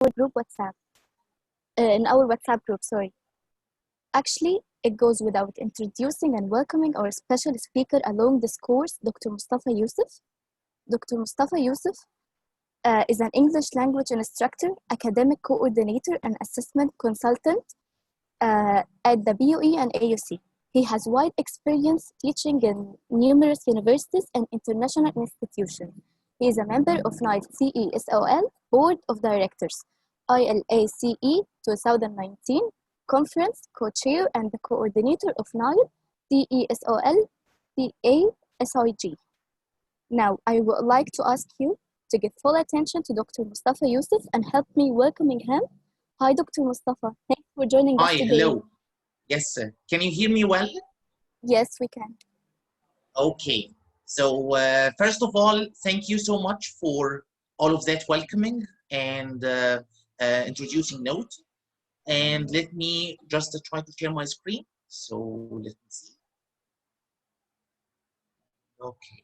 group WhatsApp. In our WhatsApp group, sorry. Actually, it goes without introducing and welcoming our special speaker along this course, Dr. Mustafa Yusuf. Dr. Mustafa Yusuf is an English language instructor, academic coordinator, and assessment consultant at the BOE and AUC. He has wide experience teaching in numerous universities and international institutions. He is a member of NILE CESOL Board of Directors, ILACE 2019 Conference, co-chair and the coordinator of NILE CESOL CASIG. Now, I would like to ask you to give full attention to Dr. Mustafa Yusuf and help me welcoming him. Hi, Dr. Mustafa. Thanks for joining us today. Hello. Yes, sir. Can you hear me well? Yes, we can. Okay. So first of all, thank you so much for all of that welcoming and introducing note. And let me just try to share my screen. So let me see. Okay.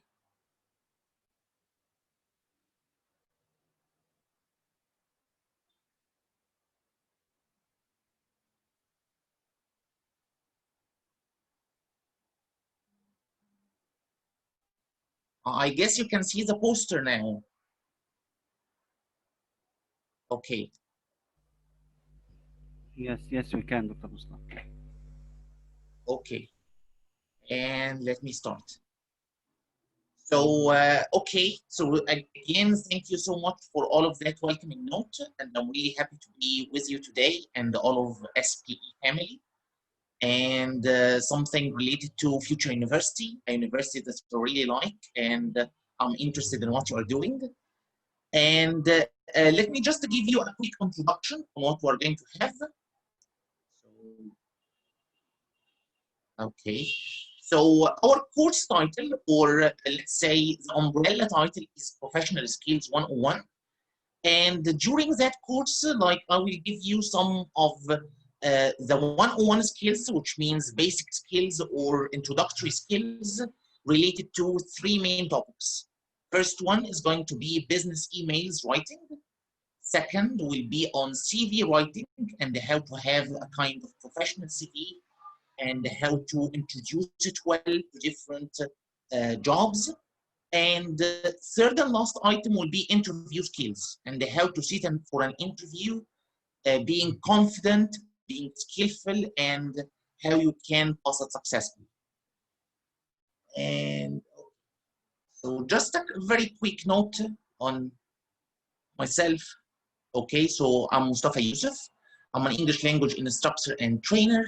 I guess you can see the poster now. Okay. Yes, we can, Dr. Mustafa. Okay. And let me start. So, okay. So again, thank you so much for all of that welcoming note. And I'm really happy to be with you today and all of SPE family. And something related to Future University, a university that I really like, and I'm interested in what you are doing. And let me just give you a quick introduction on what we're going to have. Okay, so our course title, or let's say the umbrella title, is Professional Skills 101. And during that course, like I will give you some of the 101 skills, which means basic skills or introductory skills related to three main topics. First one is going to be business emails writing. Second will be on CV writing and how to have a kind of professional CV and how to introduce it well to different jobs. And third and last item will be interview skills and how to sit in for an interview, being confident, being skillful, and how you can pass it successfully. And so just a very quick note on myself. Okay, so I'm Mustafa Yusuf. I'm an English language instructor and trainer.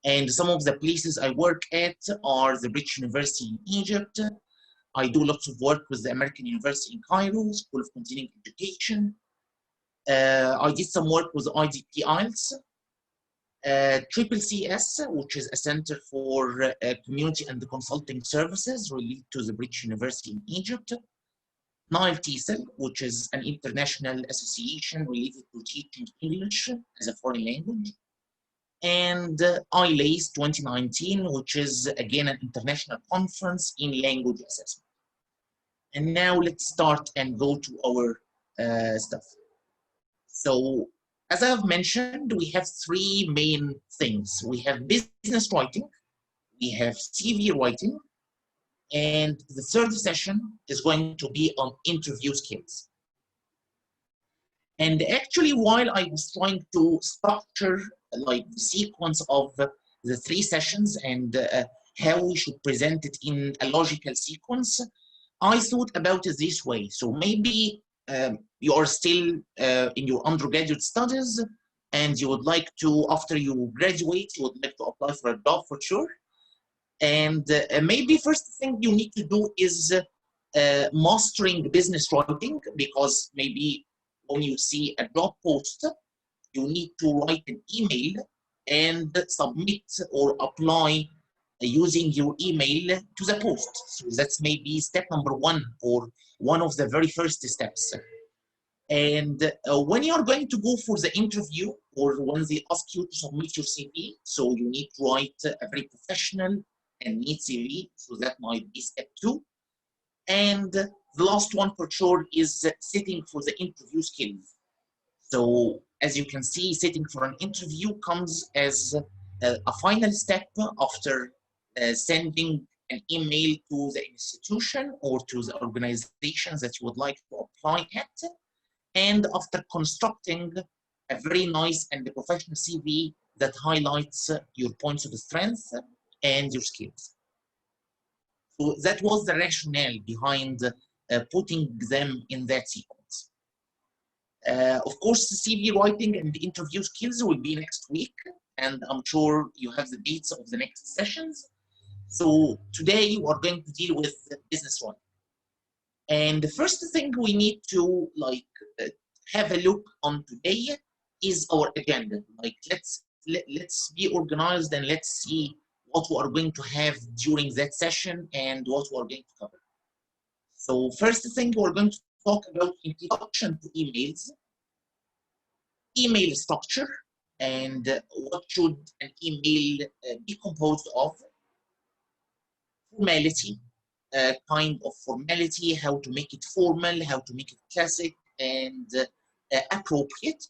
And some of the places I work at are the British University in Egypt. I do lots of work with the American University in Cairo, School of Continuing Education. I did some work with IDP IELTS. CCCS, which is a center for community and consulting services related to the British University in Egypt. NILE TESOL, which is an international association related to teaching English as a foreign language. And ILACE 2019, which is again an international conference in language assessment. And now let's start and go to our stuff. So as I have mentioned, we have three main things. We have business writing, we have CV writing, and the third session is going to be on interview skills. And actually, while I was trying to structure like the sequence of the three sessions and how we should present it in a logical sequence, I thought about it this way. So maybe you are still in your undergraduate studies and you would like to, after you graduate, you would like to apply for a job for sure. And maybe first thing you need to do is mastering business writing, because maybe when you see a job post, you need to write an email and submit or apply using your email to the post. So that's maybe step number one, or one of the very first steps. And when you are going to go for the interview, or when they ask you to submit your CV, so you need to write a very professional and neat CV. So that might be step two. And the last one for sure is sitting for the interview skills. So as you can see, sitting for an interview comes as a final step after sending an email to the institution or to the organizations that you would like to apply at, and after constructing a very nice and professional CV that highlights your points of strength and your skills. So that was the rationale behind putting them in that sequence. Of course, the CV writing and the interview skills will be next week, and I'm sure you have the dates of the next sessions. So today we're going to deal with business writing. And the first thing we need to have a look on today is our agenda. Like let's be organized and let's see what we are going to have during that session and what we are going to cover. So first thing, we're going to talk about introduction to emails, email structure, and what should an email be composed of, formality, kind of formality, how to make it formal, how to make it classic and appropriate.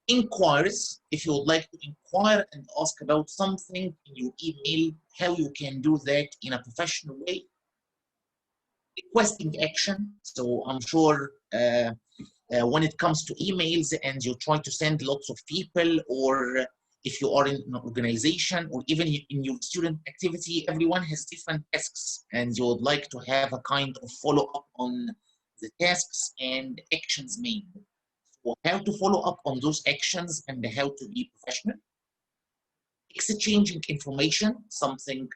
Inquiries, if you would like to inquire and ask about something in your email, how you can do that in a professional way. Requesting action, so I'm sure when it comes to emails and you try to send lots of people, or if you are in an organization or even in your student activity, everyone has different tasks and you would like to have a kind of follow-up on the tasks and actions made. So how to follow up on those actions and how to be professional. Exchanging information, something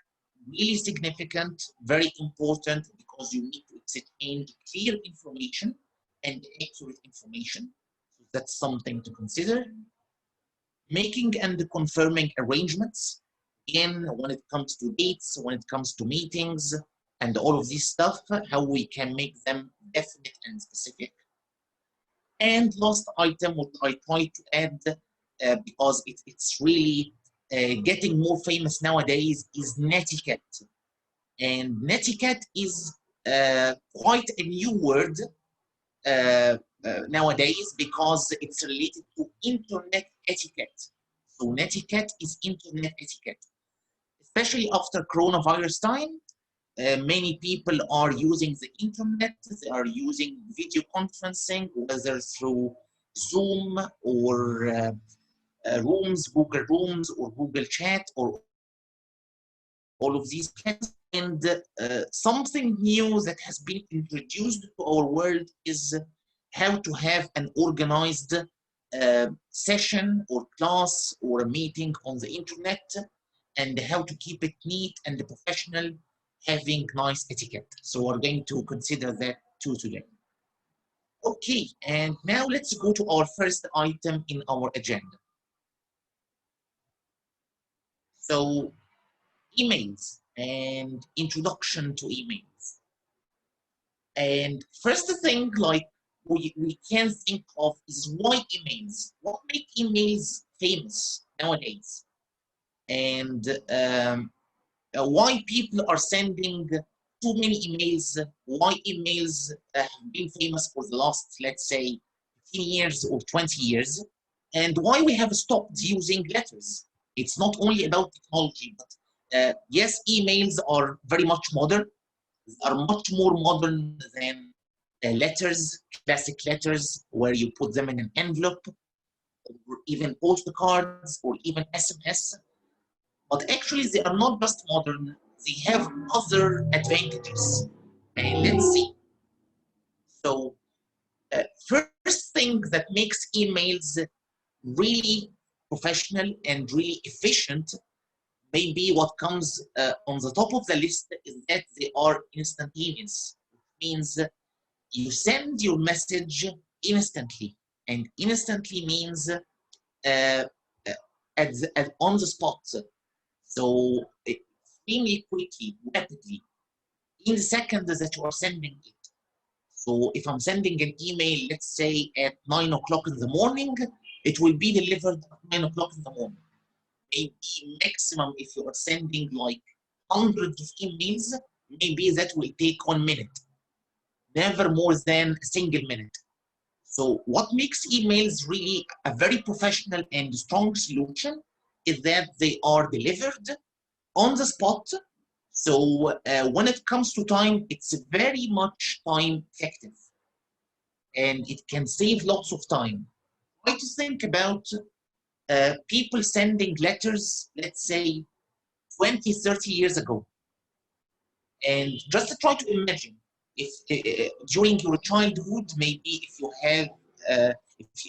really significant, very important, because you need to exchange clear information and accurate information. So that's something to consider. Making and confirming arrangements, again, when it comes to dates, when it comes to meetings, and all of this stuff, how we can make them definite and specific. And last item, what I try to add, because it's really getting more famous nowadays, is netiquette. And netiquette is quite a new word nowadays because it's related to internet etiquette. So netiquette is internet etiquette. Especially after coronavirus time, many people are using the internet, they are using video conferencing, whether through Zoom or Rooms, Google Rooms, or Google Chat, or all of these plans. And something new that has been introduced to our world is how to have an organized session or class or a meeting on the internet, and how to keep it neat and professional, having nice etiquette. So we're going to consider that too today. Okay, and now let's go to our first item in our agenda. So emails and introduction to emails. And first thing we can think of is why emails? What makes emails famous nowadays? And why people are sending too many emails, why emails have been famous for the last, let's say, 15 years or 20 years, and why we have stopped using letters. It's not only about technology, but yes, emails are very much modern, are much more modern than letters, classic letters, where you put them in an envelope, or even postcards, or even SMS. But actually, they are not just modern, they have other advantages. And let's see. So, first thing that makes emails really professional and really efficient, maybe what comes on the top of the list, is that they are instantaneous. It means you send your message instantly, and instantly means on the spot. So extremely quickly, rapidly, in the second that you are sending it. So if I'm sending an email, let's say at 9 o'clock in the morning, it will be delivered at 9 o'clock in the morning. Maybe maximum, if you are sending like hundreds of emails, maybe that will take 1 minute. Never more than a single minute. So what makes emails really a very professional and strong solution is that they are delivered on the spot. So when it comes to time, it's very much time effective and it can save lots of time. Try to think about people sending letters, let's say 20, 30 years ago. And just to try to imagine if during your childhood, maybe if you have,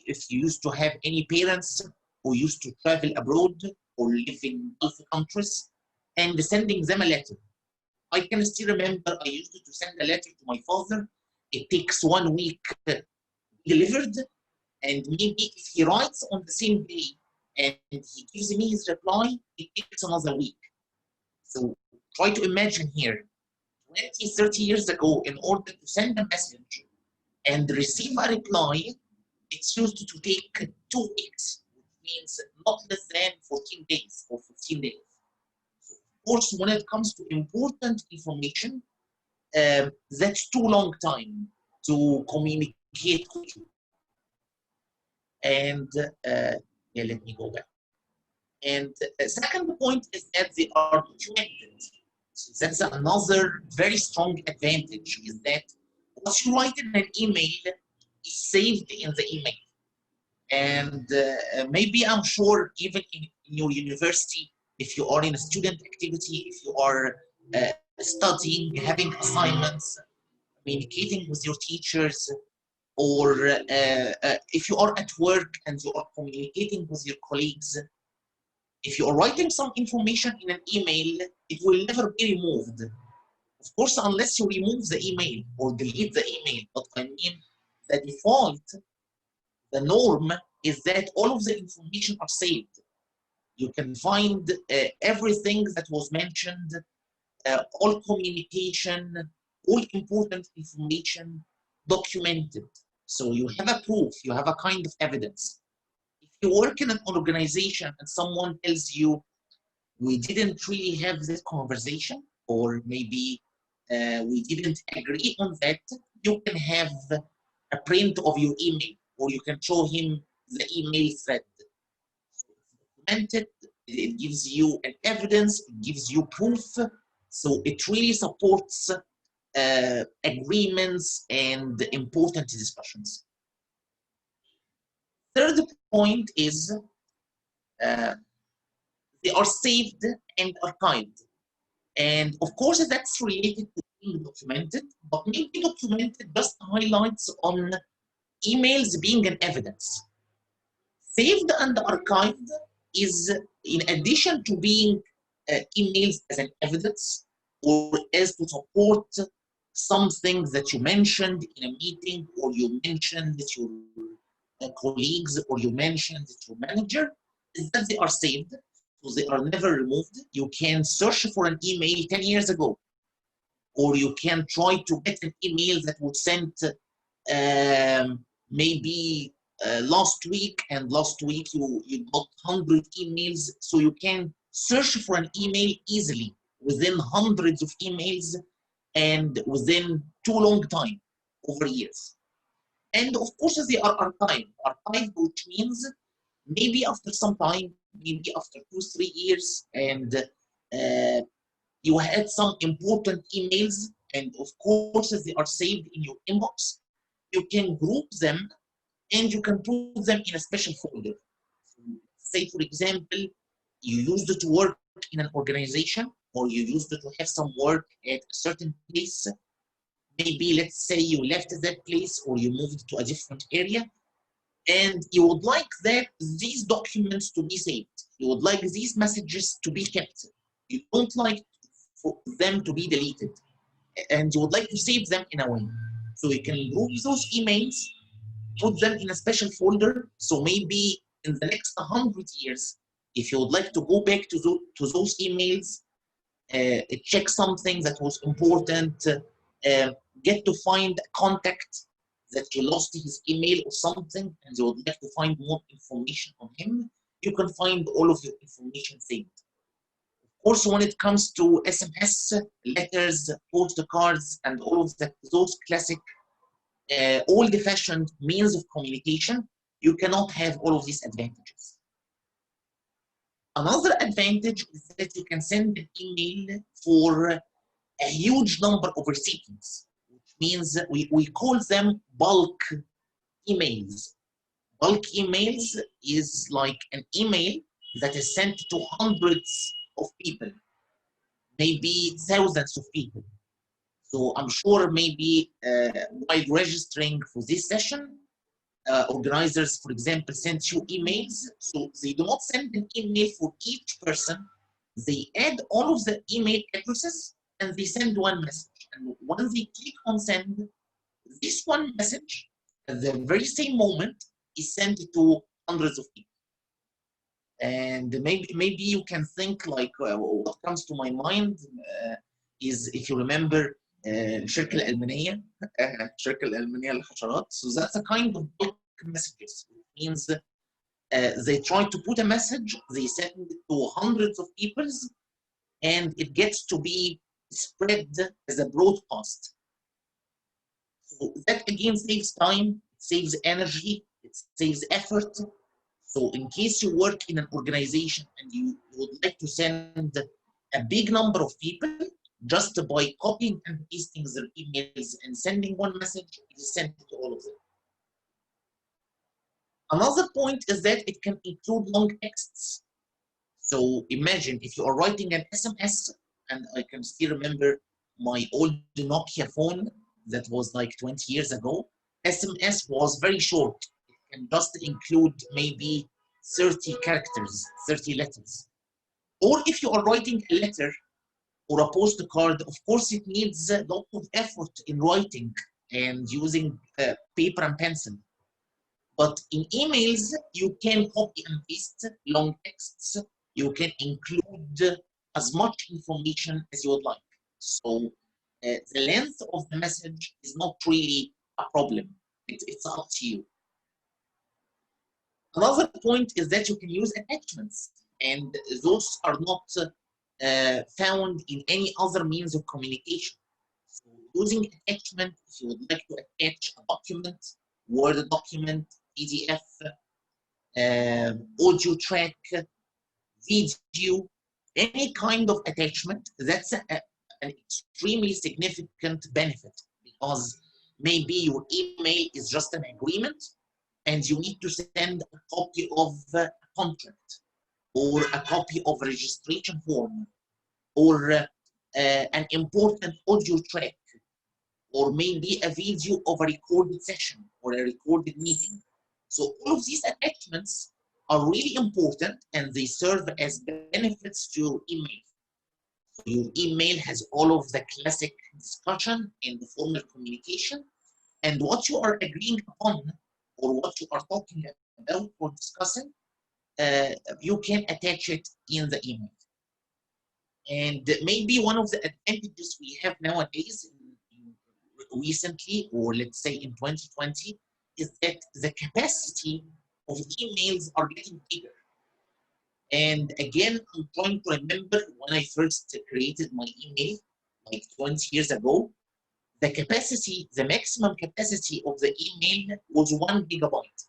if you used to have any parents who used to travel abroad or live in other countries and sending them a letter. I can still remember I used to send a letter to my father. It takes 1 week delivered, and maybe if he writes on the same day and he gives me his reply, it takes another week. So try to imagine here, 20, 30 years ago, in order to send a message and receive a reply, it's used to take 2 weeks, which means not less than 14 days or 15 days. So of course, when it comes to important information, that's too long time to communicate with you. And yeah, let me go back. And second point is that they are documented. So that's another very strong advantage, is that what you write in an email is saved in the email. And maybe I'm sure even in your university, if you are in a student activity, if you are studying, having assignments, communicating with your teachers, or if you are at work and you are communicating with your colleagues, if you are writing some information in an email, it will never be removed. Of course, unless you remove the email or delete the email. But I mean, the default, the norm is that all of the information are saved. You can find everything that was mentioned, all communication, all important information documented. So you have a proof, you have a kind of evidence. If you work in an organization and someone tells you, we didn't really have this conversation, or maybe we didn't agree on that, you can have a print of your email, or you can show him the email thread. So it's documented, it gives you an evidence, it gives you proof, so it really supports agreements and important discussions. Third point is they are saved and archived. And of course, that's related to being documented, but maybe documented just highlights on emails being an evidence. Saved and archived is, in addition to being emails as an evidence or as to support something that you mentioned in a meeting, or you mentioned that your colleagues, or you mentioned that your manager, is that they are saved. So they are never removed. You can search for an email 10 years ago, or you can try to get an email that was sent maybe last week, and last week you got 100 emails. So you can search for an email easily within hundreds of emails and within too long time, over years. And of course, they are archived, which means maybe after some time, maybe after 2-3 years, and you had some important emails, and of course they are saved in your inbox, you can group them and you can put them in a special folder. Say, for example, you used to work in an organization, or you used to have some work at a certain place. Maybe let's say you left that place, or you moved to a different area, and you would like that these documents to be saved. You would like these messages to be kept. You don't like for them to be deleted, and you would like to save them in a way. So you can group those emails, put them in a special folder. So maybe in the next 100 years, if you would like to go back to those emails, check something that was important, get to find a contact that you lost his email or something, and you would like to find more information on him, you can find all of your information saved. Of course, when it comes to SMS, letters, postcards, and all of those classic old-fashioned means of communication, you cannot have all of these advantages. Another advantage is that you can send an email for a huge number of recipients, which means we call them bulk emails. Bulk emails is like an email that is sent to hundreds of people, maybe thousands of people. So I'm sure maybe while registering for this session, organizers, for example, send you emails. So they do not send an email for each person. They add all of the email addresses and they send one message. And when they click on send, this one message at the very same moment is sent to hundreds of people. And maybe you can think like what comes to my mind is if you remember الشركة الألمانية الشركة الألمانية للحشرات. So that's a kind of bulk messages. It means they try to put a message, they send it to hundreds of people, and it gets to be spread as a broadcast. So that again saves time, it saves energy, it saves effort. So in case you work in an organization and you would like to send a big number of people, just by copying and pasting their emails and sending one message, it is sent to all of them. Another point is that it can include long texts. So imagine if you are writing an SMS, and I can still remember my old Nokia phone that was like 20 years ago. SMS was very short. It can just include maybe 30 characters, 30 letters. Or if you are writing a letter or a postcard, of course it needs a lot of effort in writing and using paper and pencil. But in emails, you can copy and paste long texts. You can include as much information as you would like. So the length of the message is not really a problem. It's up to you. Another point is that you can use attachments, and those are not found in any other means of communication. So using attachment, if you would like to attach a document, Word document, PDF, audio track, video, any kind of attachment, that's an extremely significant benefit, because maybe your email is just an agreement and you need to send a copy of a contract or a copy of a registration form or an important audio track or maybe a video of a recorded session or a recorded meeting. So all of these attachments are really important and they serve as benefits to your email. So your email has all of the classic discussion and the formal communication, and what you are agreeing upon or what you are talking about or discussing, you can attach it in the email. And maybe one of the advantages we have nowadays, recently, or let's say in 2020, is that the capacity of emails are getting bigger. And again, I'm trying to remember when I first created my email, like 20 years ago, the capacity, the maximum capacity of the email was 1 gigabyte.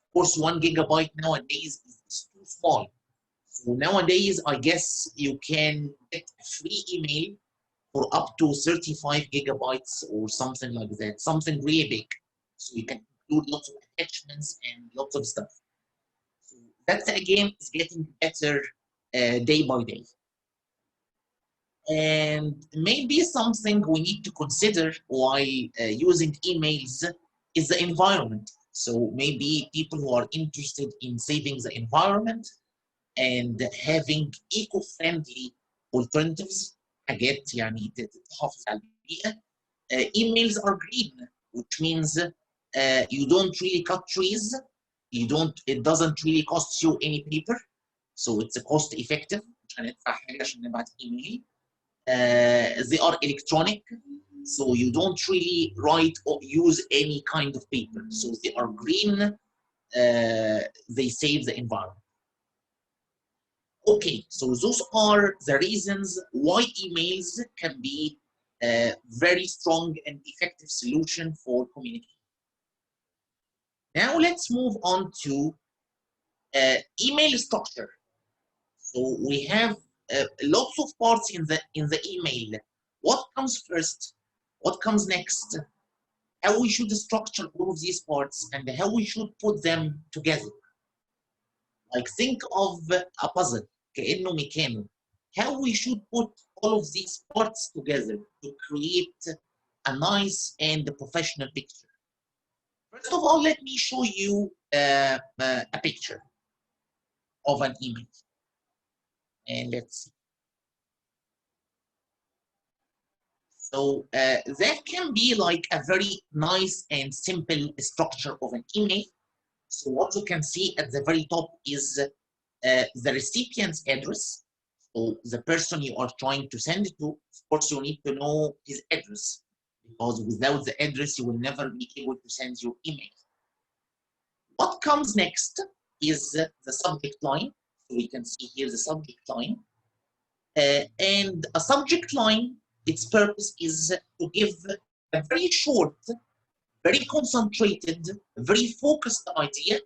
Of course, 1 gigabyte nowadays is too small. So nowadays, I guess you can get a free email for up to 35 gigabytes or something like that, something really big. So you can include lots of attachments and lots of stuff. So that again is getting better day by day. And maybe something we need to consider while using emails is the environment. So maybe people who are interested in saving the environment and having eco-friendly alternatives, حاجات يعني تحافظ على البيئة. Emails are green, which means you don't really cut trees. It doesn't really cost you any paper, so it's a cost effective. مش هندفع حاجة عشان نبعت email. They are electronic, so you don't really write or use any kind of paper. So they are green. They save the environment. Okay, so those are the reasons why emails can be very strong and effective solution for communication. Now let's move on to email structure. So we have lots of parts in the email. What comes first? What comes next? How we should structure all of these parts and how we should put them together. Like think of a puzzle, كأنه ميكانو. How we should put all of these parts together to create a nice and professional picture. First of all, let me show you a picture of an email. And let's see. So that can be like a very nice and simple structure of an email. So what you can see at the very top is the recipient's address. So the person you are trying to send it to, of course, you need to know his address, because without the address, you will never be able to send your email. What comes next is the subject line. So we can see here the subject line. And a subject line, its purpose is to give a very short, very concentrated, very focused idea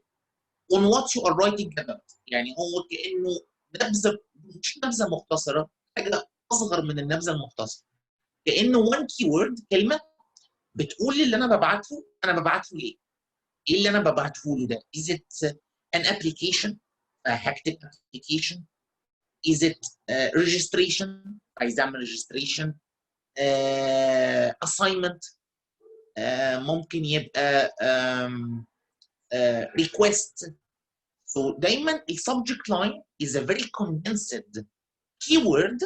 on what you are writing about. يعني هو كأنه نبذة، مش نبذة مختصرة، حاجة أصغر من النبذة المختصرة. كأنه one keyword، كلمة بتقول اللي أنا ببعته ليه؟ إيه اللي أنا ببعته له ده؟ Is it an application؟ هكتب application. Is it registration؟ عايز أعمل registration. assignment. ممكن يبقى request. So دايما ال subject line is a very condensed keyword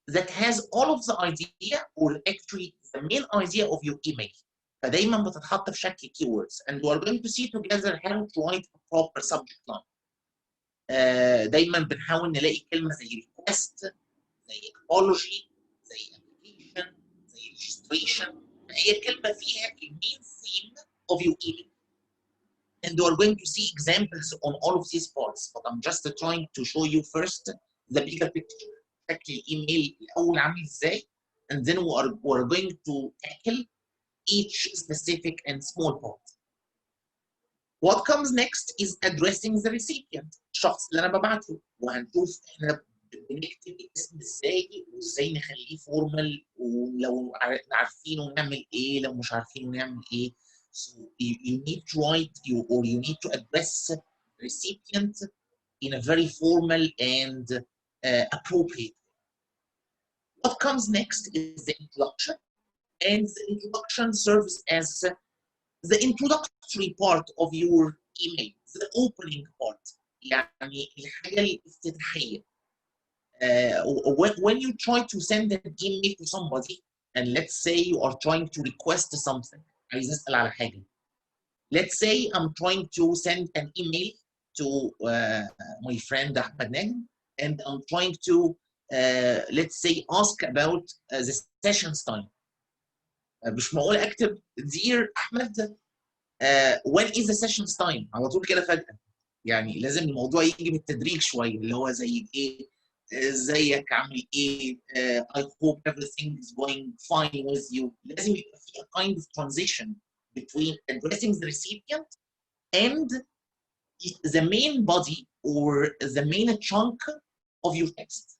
that has all of the idea, or actually the main idea of your email. فدايما بتتحط في شكل keywords, and we are going to see together how to write a proper subject line. دايما بنحاول نلاقي كلمة زي request، زي apology، زي application، زي registration. هي كلمة فيها the main theme of your email. And we are going to see examples on all of these parts, but I'm just trying to show you first the bigger picture. شكل الايميل الاول عامل ازاي, and then we are going to tackle each specific and small part. What comes next is addressing the recipient, الشخص اللي انا ببعته, وهنشوف احنا بنكتب الاسم ازاي وازاي نخليه فورمال, ولو عارفينه نعمل ايه, لو مش عارفينه نعمل ايه. So you need to write or you need to address the recipient in a very formal and appropriate. What comes next is the introduction, and the introduction serves as the introductory part of your email, the opening part. يعني الحاجة الافتتاحية. When you try to send an email to somebody, and let's say you are trying to request something, عايز أسأل على حاجة. Let's say I'm trying to send an email to my friend Ahmed Najm, and I'm trying to let's say ask about the session's time. مش معقول اكتب dear احمد when is the session's time على طول كده فجأة. يعني لازم الموضوع يجي بالتدريج شويه, اللي هو زي ايه, ازيك عامل ايه, I hope everything is going fine with you. لازم يبقى في a kind of transition between addressing the recipient and the main body or the main chunk of your text.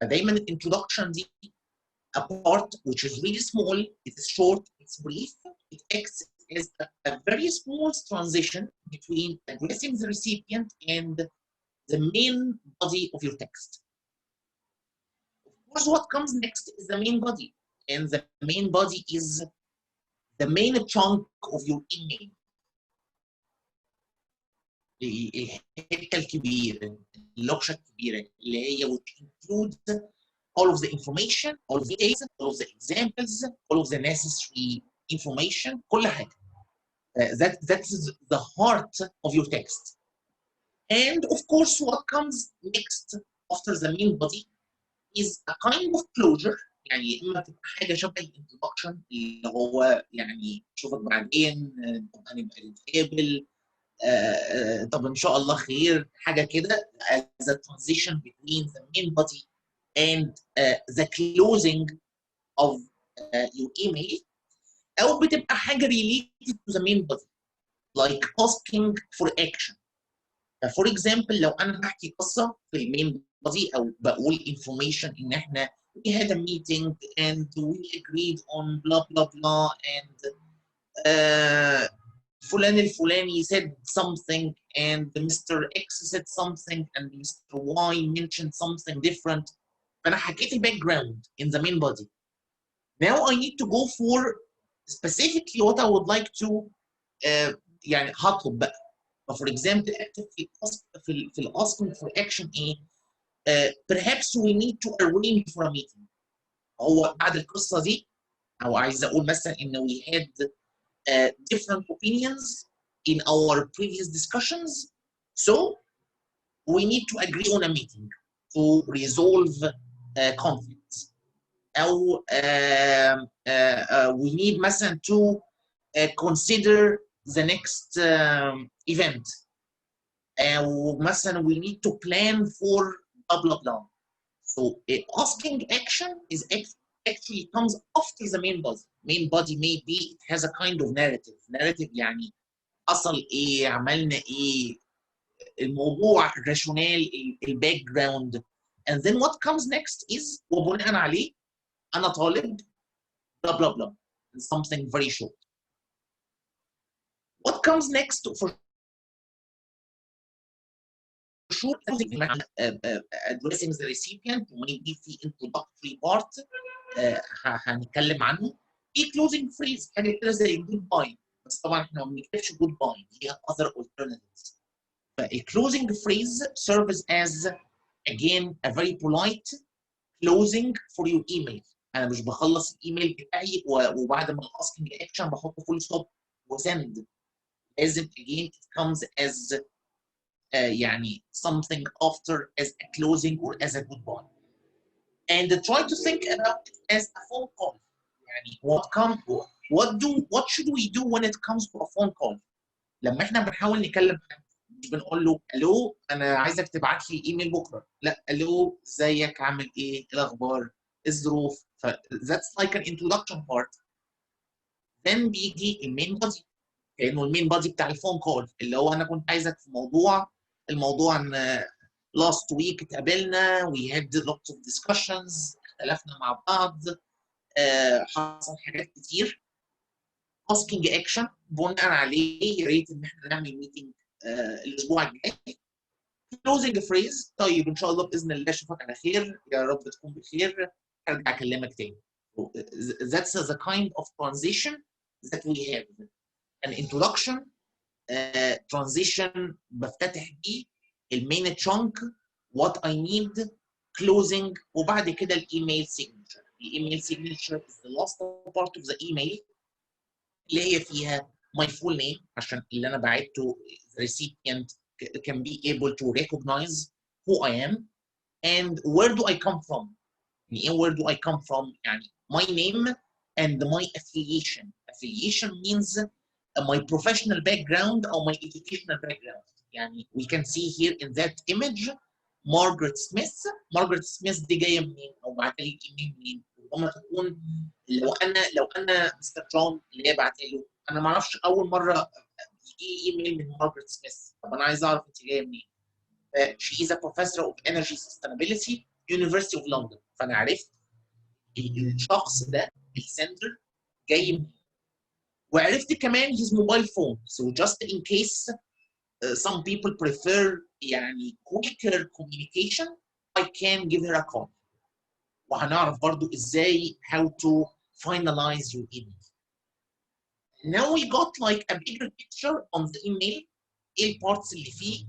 فدايما الانترودكشن دي a part which is really small, it's short, it's brief, it acts as a very small transition between addressing the recipient and the main body of your text. Of course, what comes next is the main body, and the main body is the main chunk of your email. الحته الكبيره, اللوكشه الكبيره اللي هي which includes all of the information, all of the data, all of the examples, all of the necessary information, كل حاجه. That is the heart of your text. And of course, what comes next after the main body is a kind of closure. يعني اما تبقى حاجه شبه الانترودكشن اللي هو يعني اشوفك بعدين, هنبقى نتقابل, طب ان شاء الله خير, حاجه كده as a transition between the main body and the closing of your email او بتبقى حاجه related to the main body like asking for action. For example لو انا بحكي قصه في المين body او بقول information ان احنا we had a meeting and we agreed on blah blah blah and فلان الفلاني said something and Mr. X said something and Mr. Y mentioned something different. فأنا حكيت ال background in the main body. Now I need to go for specifically what I would like to يعني هطلب بقى. For example أكتب في ال asking for action إيه؟ Perhaps we need to arrange for a meeting. هو بعد القصة دي أو عايز أقول مثلا إن we had different opinions in our previous discussions, so we need to agree on a meeting to resolve conflicts. Or we need مثلا to consider the next event. مثلا we need to plan for blah blah blah. So asking action is actually comes after the main body. Main body maybe it has a kind of narrative. Narrative يعني حصل ايه، عملنا ايه، الموضوع، الراشونال، الباك جراوند. And then what comes next is وبناء عليه انا طالب blah blah blah. Something very short. What comes next for sure addressing the recipient maybe في introductory part هنتكلم عنه. في closing phrase حاجه كده زي goodbye بس طبعا احنا ما بنكتبش goodbye ليها other alternatives. فا closing phrase serves as again a very polite closing for your email. انا مش بخلص الايميل بتاعي وبعد ما asking action بحط full stop وسند. لازم again it comes as يعني something after as a closing or as a goodbye. And try to think about it as a phone call. يعني what should we do when it comes to a phone call؟ لما احنا بنحاول نكلم حد مش بنقول له الو انا عايزك تبعت لي ايميل بكره، لا الو ازيك عامل ايه الاخبار ايه الظروف. ف that's like an introduction part. then بيجي المين بادي كانه المين بادي بتاع الفون كول اللي هو انا كنت عايزك في الموضوع ان last week اتقابلنا we had lots of discussions اختلفنا مع بعض حصل حاجات كتير. asking action بناء عليه يا ريت ان احنا نعمل ميتنج الاسبوع الجاي. closing phrase طيب ان شاء الله باذن الله اشوفك على خير يا رب تكون بخير ارجع اكلمك تاني. That's the kind of transition that we have. an introduction transition بفتتح بيه المين chunk what I need closing وبعد كده الايميل signature. الايميل signature is the last part of the email اللي هي فيها my full name عشان اللي انا بعته the recipient can be able to recognize who I am and where do I come from. يعني where do I come from يعني my name and my affiliation. Affiliation means my professional background or my educational background. يعني we can see here in that image Margaret Smith. Margaret Smith دي جايه منين او بعت لي ايميل منين؟ ربما تكون لو انا مستر جون اللي هي بعت له انا ما اعرفش اول مره يجي ايميل من مارجريت سميث. طب انا عايز اعرف انت جايه منين. she is a professor of energy sustainability University of London. فانا عرفت الشخص ده السندر جاي منين وعرفت كمان his mobile phone. So just in case some people prefer يعني quicker communication I can give her a call. وهنعرف برضو ازاي how to finalize your email. Now we got like a bigger picture on the email ايه البارتس اللي فيه.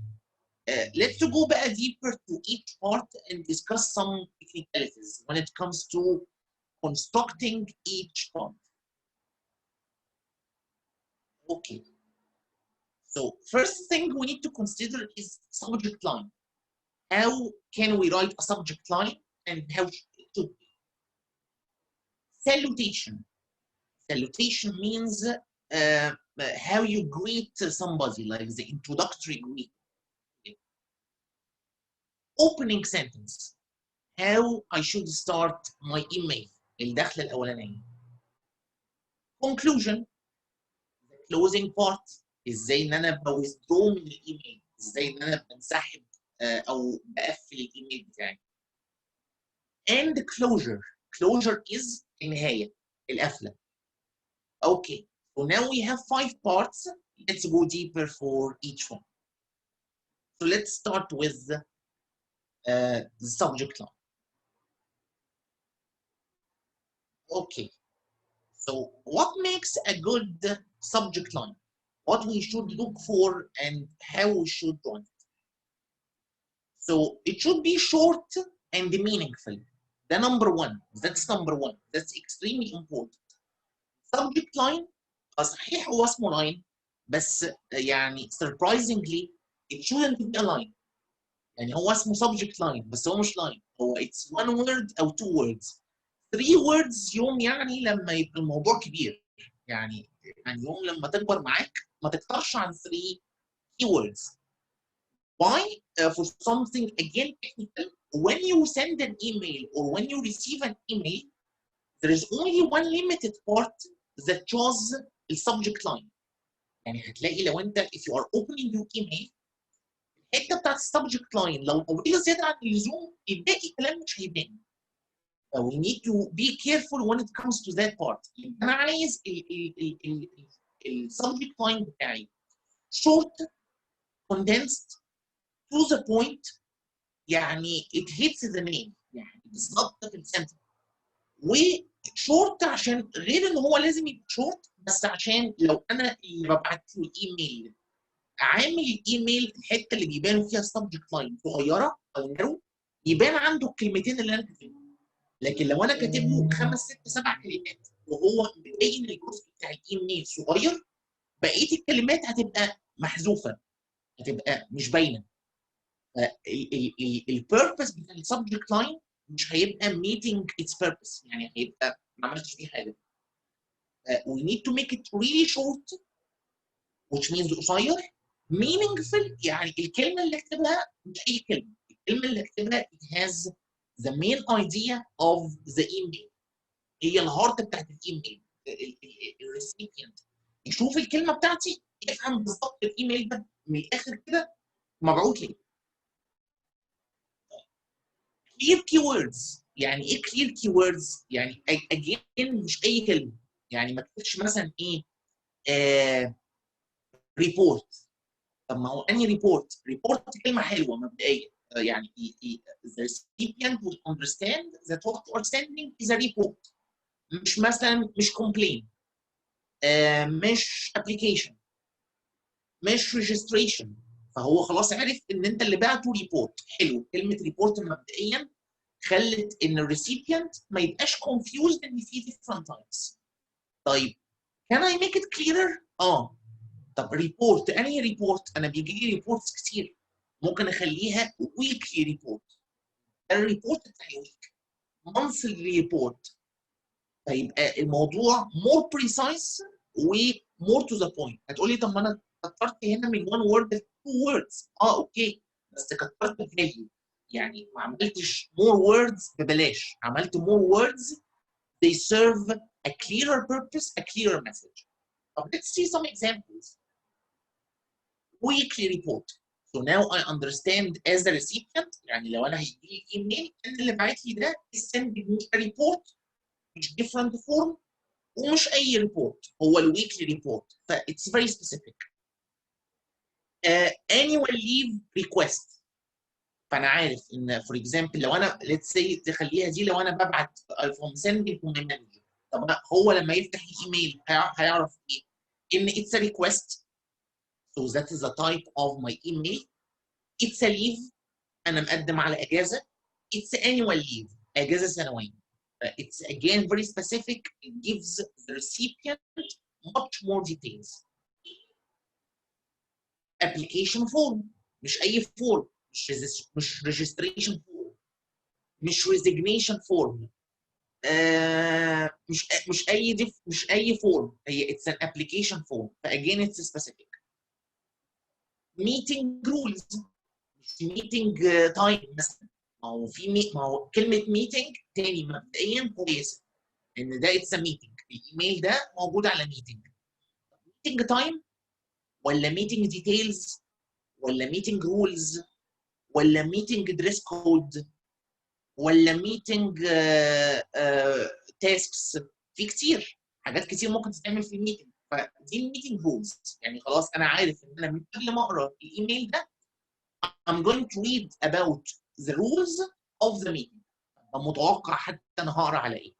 Let's go بقى deeper to each part and discuss some technicalities when it comes to constructing each part. Okay. So first thing we need to consider is subject line. How can we write a subject line and how it should be? Salutation. Salutation means how you greet somebody, like the introductory greet. Okay. Opening sentence. How I should start my email. الدخله الاولانيه. conclusion closing part، ازاي ان انا بويزدرو من الايميل، ازاي ان انا بنسحب او بقفل الايميل بتاعي. and closure is النهايه، القفله. Okay, so now we have 5 parts. Let's go deeper for each one. So let's start with the subject line. Okay, so what makes a good subject line? What we should look for and how we should write it. So it should be short and meaningful. The number one. That's number one. That's extremely important. Subject line صحيح هو اسمه line بس يعني surprisingly it shouldn't be a line. يعني هو اسمه subject line بس هو مش line. هو it's one word أو two words. 3 words يوم يعني لما يبقى الموضوع كبير. يعني يوم لما تكبر معاك ما تكترش عن 3 keywords. Why? For something again technical, when you send an email or when you receive an email, there is only one limited part that shows the subject line. يعني هتلاقي لو انت if you are opening your email الحته بتاعت السبجكت لاين لو طويله زياده عن اللزوم الباقي الكلام مش هيبان. We need to be careful when it comes to that part. انا عايز السبجكت لاين بتاعي short, condensed, to the point، يعني it hits the name، يعني بالظبط في السنتر. وشورت عشان غير ان هو لازم يبقى شورت، بس عشان لو انا اللي ببعت له ايميل عامل الايميل الحته اللي بيبان فيها السبجكت لاين صغيره او نارو يبان عنده الكلمتين اللي انا كاتبهم. لكن لو انا كاتب له 5 6 7 كلمات وهو باين الجزء بتاع الايميل صغير، بقيه الكلمات هتبقى محذوفه، هتبقى مش باينه. البيربس بتاع السبجكت لاين مش هيبقى meeting its purpose، يعني هيبقى ما عملتش فيه حاجه. We need to make it really short which means قصير. meaningful يعني الكلمه اللي اكتبها مش اي كلمه، الكلمه اللي اكتبها it has the main idea of the email، هي الهارت بتاعت الايميل. الريسيبيانت يشوف الكلمه بتاعتي يفهم بالظبط الايميل ده من الاخر كده مبعوث لي. clear keywords، يعني ايه clear keywords؟ يعني again مش اي كلمه، يعني ما تكتبش مثلا ايه ريبورت. طب ما هو انهي ريبورت؟ ريبورت كلمه حلوه مبدئيا، يعني the recipient will understand that what you are sending is a report، مش مثلا مش complaint، مش application، مش registration. فهو خلاص عرف ان انت اللي بعته ريبورت. حلو، كلمه ريبورت مبدئيا خلت ان الريسيبيانت ما يبقاش confused ان في different types. طيب can I make it clearer؟ طب ريبورت، انهي ريبورت؟ انا بيجي لي ريبورتس كتير، ممكن اخليها ويكلي ريبورت. الريبورت بتاعي ويك، مانثلي ريبورت، فيبقى الموضوع more precise و more to the point. هتقولي طب ما انا كترت هنا من one word ل 2 words. اوكي، بس كترت value، يعني ما عملتش more words ببلاش، عملت more words they serve a clearer purpose, a clearer message. طب let's see some examples. Weekly report. So now I understand as a recipient، يعني لو انا هيجي لي ايميل ان اللي باعت لي ده is sending me a report مش different form ومش اي ريبورت، هو الويكلي ريبورت، ف it's very specific. Annual leave request، فانا عارف ان for example لو انا let's say تخليها دي لو انا ببعت from sending to my manager، طب هو لما يفتح الايميل هيعرف ايه؟ ان it's a request، so that is the type of my email. It's a leave، انا مقدم على اجازه. It's annual leave، اجازه سنويه. It's again very specific. It gives the recipient much more details. Application form، مش اي form، مش registration form، مش resignation form، مش اي form، هي it's an application form. فagain it's specific. Meeting rules، مش meeting time مثلا، ما هو كلمه meeting تاني مبدئيا كويسه، ان ده اتس ميتنج، الايميل ده موجود على ميتنج. ميتنج تايم ولا ميتنج ديتيلز ولا ميتنج رولز ولا ميتنج دريس كود ولا ميتنج تاسكس، في كتير حاجات كتير ممكن تتعمل في الميتنج. فدي الميتنج رولز، يعني خلاص انا عارف ان انا من قبل ما اقرا الايميل ده I'm going to read about the rules of the meeting. متوقع حتى انا هقرا على ايه.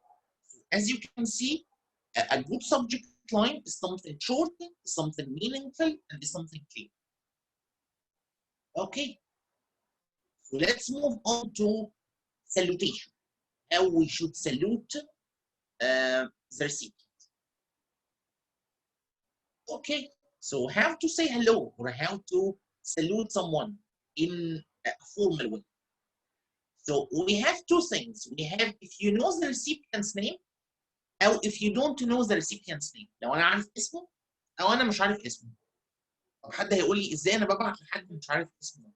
As you can see, a good subject line is something short, something meaningful, and something clear. Okay. So let's move on to salutation. How we should salute the recipient. Okay. So how to say hello or how to salute someone in a formal way. So we have two things. We have if you know the recipient's name او if you don't know the recipient's name. لو انا عارف اسمه او انا مش عارف اسمه. طب حد هيقول لي ازاي انا ببعت لحد مش عارف اسمه؟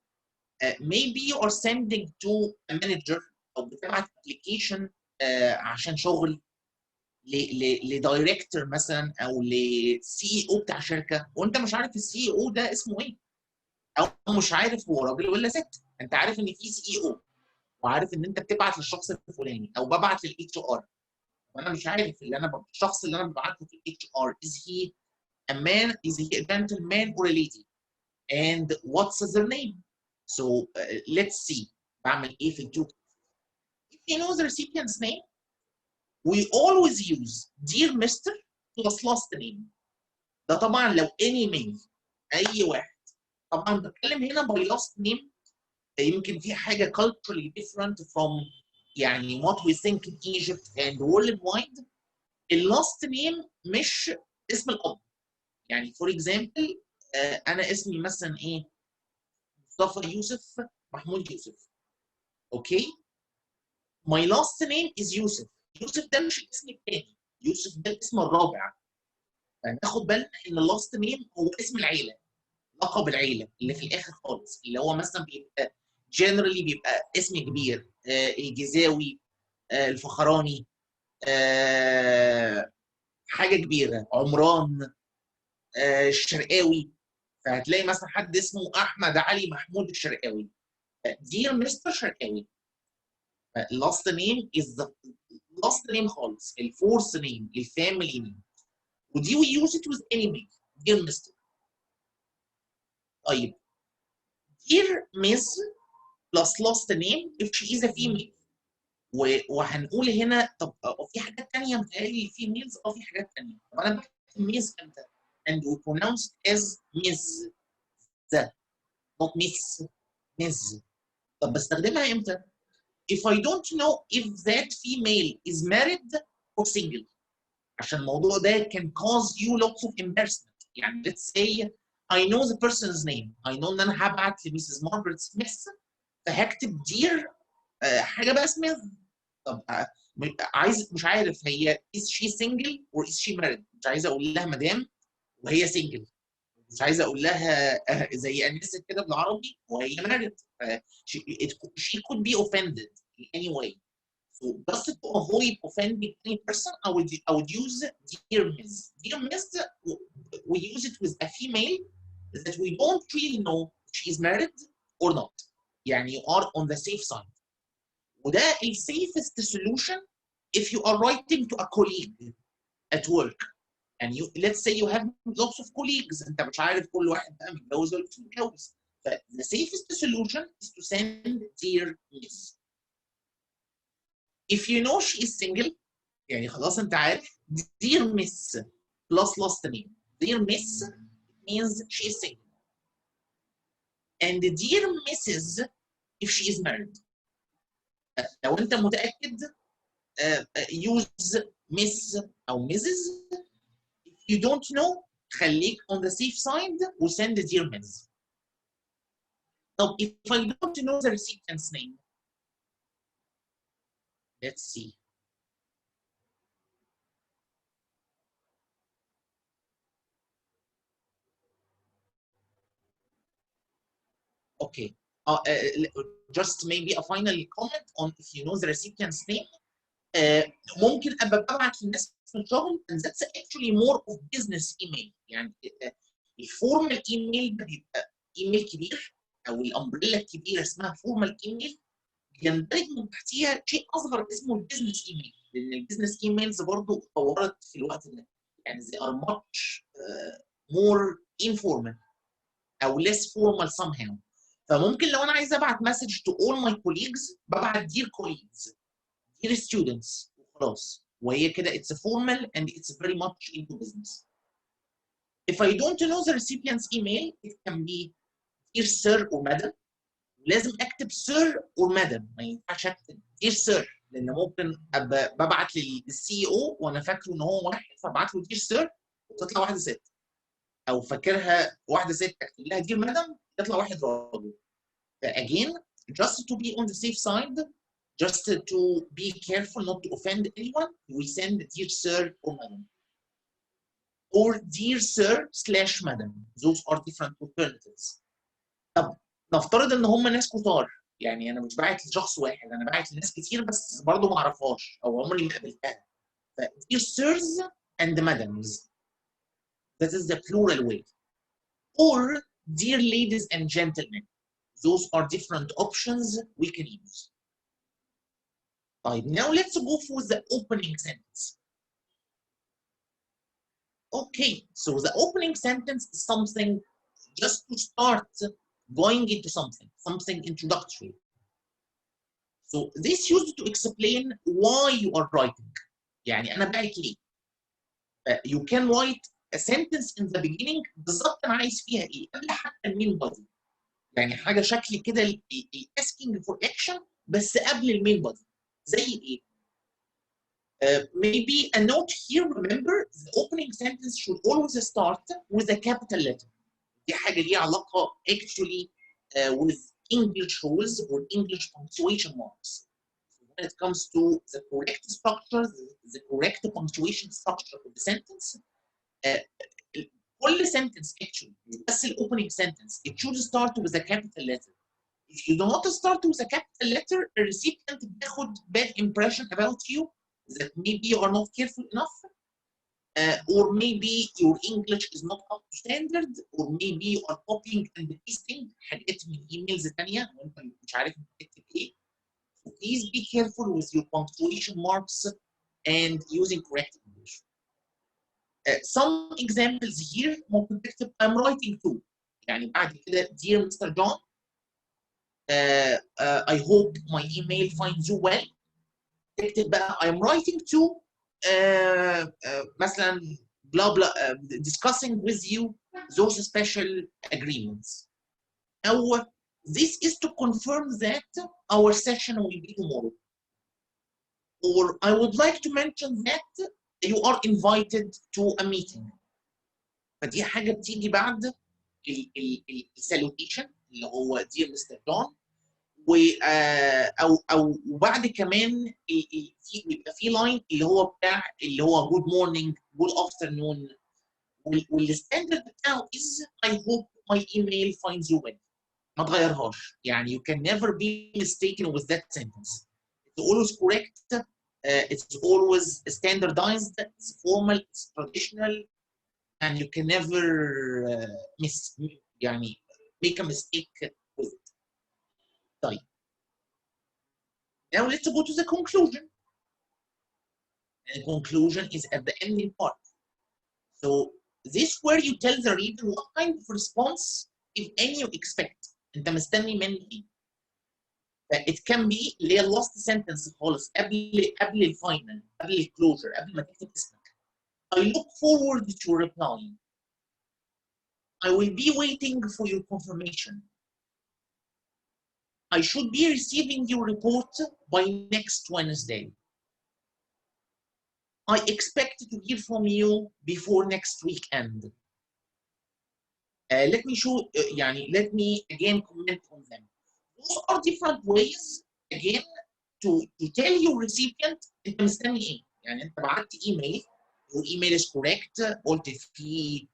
Maybe you are sending to a manager او بتبعت application عشان شغل لدايركتور مثلا او لسي اي او بتاع شركه، وانت مش عارف السي اي او ده اسمه ايه، او مش عارف هو راجل ولا ست. انت عارف ان في سي اي او وعارف ان انت بتبعت للشخص الفلاني، او ببعت للاتش ار وانا مش عارف الشخص اللي انا ببعت له في الاتش ار is he a man, is he a gentleman or a lady, and what's their name. So let's see بعمل ايه في الجو. If you know the recipient's name, we always use dear Mr. plus last name. ده طبعا لو any mail اي واحد. طبعا بتكلم هنا by last name، يمكن في حاجه culturally different from يعني what we think in Egypt and worldwide. اللاست نيم مش اسم الاب. يعني فور اكزامبل انا اسمي مثلا ايه؟ مصطفى يوسف محمود يوسف. اوكي؟ ماي لاست نيم از يوسف. يوسف ده مش الاسم الثاني، يوسف ده الاسم الرابع. فناخد بالنا ان اللاست نيم هو اسم العيله، لقب العيله اللي في الاخر خالص، اللي هو مثلا بيبقى جنرالي بيبقى اسم كبير، الجزاوي، الفخراني، حاجه كبيره، عمران، الشرقاوي. فهتلاقي مثلا حد اسمه احمد علي محمود الشرقاوي. دير مستر شرقاوي. لاست نيم از ذا لاست نيم خالص، الفورث نيم، الفاميلي نيم. ودي وي يوز ات وذ اني نيم، دير مستر. طيب دير ميز بلس لاست نيم if she is a female. وهنقول هنا طب في حاجات ثانيه متهيألي الفيميلز، في حاجات ثانيه. طب انا بكتب ميز امتى؟ and we pronounce as miss ذا not miss miss. طب بستخدمها امتى؟ if I don't know if that female is married or single. عشان الموضوع ده can cause you lots of embarrassment. يعني let's say I know the person's name. I know ان انا هبعت لميسز مارجريت سميث، فهكتب دير حاجه بقى سميث. طب عايز مش عارف هي is she single or is she married. مش عايز اقول لها مدام وهي single، مش عايز اقول لها زي انسه كده بالعربي وهي married. she could be offended in any way. So just to avoid offending any person, I would use dear Miss. Dear Miss, we use it with a female that we don't really know if she's married or not. يعني you are on the safe side. وده ال safest solution if you are writing to a colleague at work. And you let's say you have lots of colleagues، انت مش عارف كل واحد بقى متجوز ولا مش متجوز. ف the safest solution is to send dear Miss. If you know she is single، يعني خلاص انت عارف dear Miss plus last name. Dear Miss means she is single. And dear Mrs. if she is married. لو انت متأكد use Miss أو Mrs. If you don't know خليك on the safe side وsend dear Miss. طب if I don't know the recipient's name, let's see. Okay. Just maybe a final comment on if you know the recipient's name. ممكن ابقى ببعت للناس في الشغل and that's actually more of business email. يعني الفورمال ايميل ده بيبقى ايميل كبير، او الامبريلا الكبيره اسمها فورمال ايميل، يندرج من تحتيها شيء اصغر اسمه البيزنس ايميل، لان البيزنس ايميلز برضه اتطورت في الوقت ده، يعني they are much more informal او less formal somehow. فممكن لو انا عايز ابعت مسج to all my colleagues ببعت dear colleagues dear students وخلاص، وهي كده it's formal and it's very much into business. If I don't know the recipient's email it can be dear sir or madam. لازم اكتب sir or madam، ما ينفعش اكتب dear sir، لان ممكن ابقى ببعت للسي او وانا فاكره ان هو واحد فابعت له dear sir وتطلع واحده ست، او فاكرها واحده ست اكتب لها dear madam يطلع واحد راجل. فاجين just to be on the safe side, just to be careful not to offend anyone, we send dear sir or madam or dear sir slash madam. Those are different alternatives. طب نفترض ان هم ناس كتار، يعني انا مش باعت لشخص واحد، انا باعت لناس كتير بس برضه ما اعرفهاش او عمري ما قابلتها. ف dear sirs and madams, that is the plural way. Or dear ladies and gentlemen, those are different options we can use. طيب now let's go for the opening sentence. Okay, so the opening sentence is something just to start going into something introductory. So this used to explain why you are writing. يعني أنا بعت ليه. You can write a sentence in the beginning بالظبط أنا عايز فيها إيه قبل حتى المين body. يعني حاجة شكل كده asking for action بس قبل المين body. زي إيه؟ Maybe a note here. Remember, the opening sentence should always start with a capital letter. دي حاجة ليها علاقة actually with English rules or English punctuation marks. When it comes to the correct structure, the correct punctuation structure of the sentence, كل sentence actually بس ال opening sentence it should start with a capital letter. If you do not start with a capital letter, the recipient بياخد bad impression about you that maybe you are not careful enough, or maybe your English is not up to standard, or maybe you are copying and pasting حاجات من ايميلز ثانيه وانت مش عارف تكتب ايه. So please be careful with your punctuation marks and using correct English. Some examples here ممكن تكتب I'm writing to، يعني بعد كده dear Mr. John, I hope my email finds you well. تكتب بقى I'm writing to مثلا blah blah discussing with you those special agreements. أو this is to confirm that our session will be tomorrow. Or I would like to mention that you are invited to a meeting. فدي حاجة بتيجي بعد السالوتيشن اللي هو dear Mr. John، او وبعد كمان بيبقى في لاين اللي هو بتاع اللي هو good morning good afternoon، والستاندرد بتاعه is I hope my email finds you well. ما تغيرهاش، يعني you can never be mistaken with that sentence. It's always correct, it's always standardized, it's formal, it's traditional, and you can never يعني make a mistake with it. طيب. Now let's go to the conclusion. And the conclusion is at the ending part. So this where you tell the reader what kind of response, if any, you expect. انت مستني مني ايه؟ It can be اللي هي last sentence خالص قبل الفاينل، قبل الكلوجر، قبل ما تكتب اسمك. I look forward to your reply. I will be waiting for your confirmation. I should be receiving your report by next Wednesday. I expect to hear from you before next weekend. Let me show, let me again comment on them. Those are different ways again to tell your recipient انت مستني ايه. يعني انت بعت ايميل، your email is correct، قلت فيه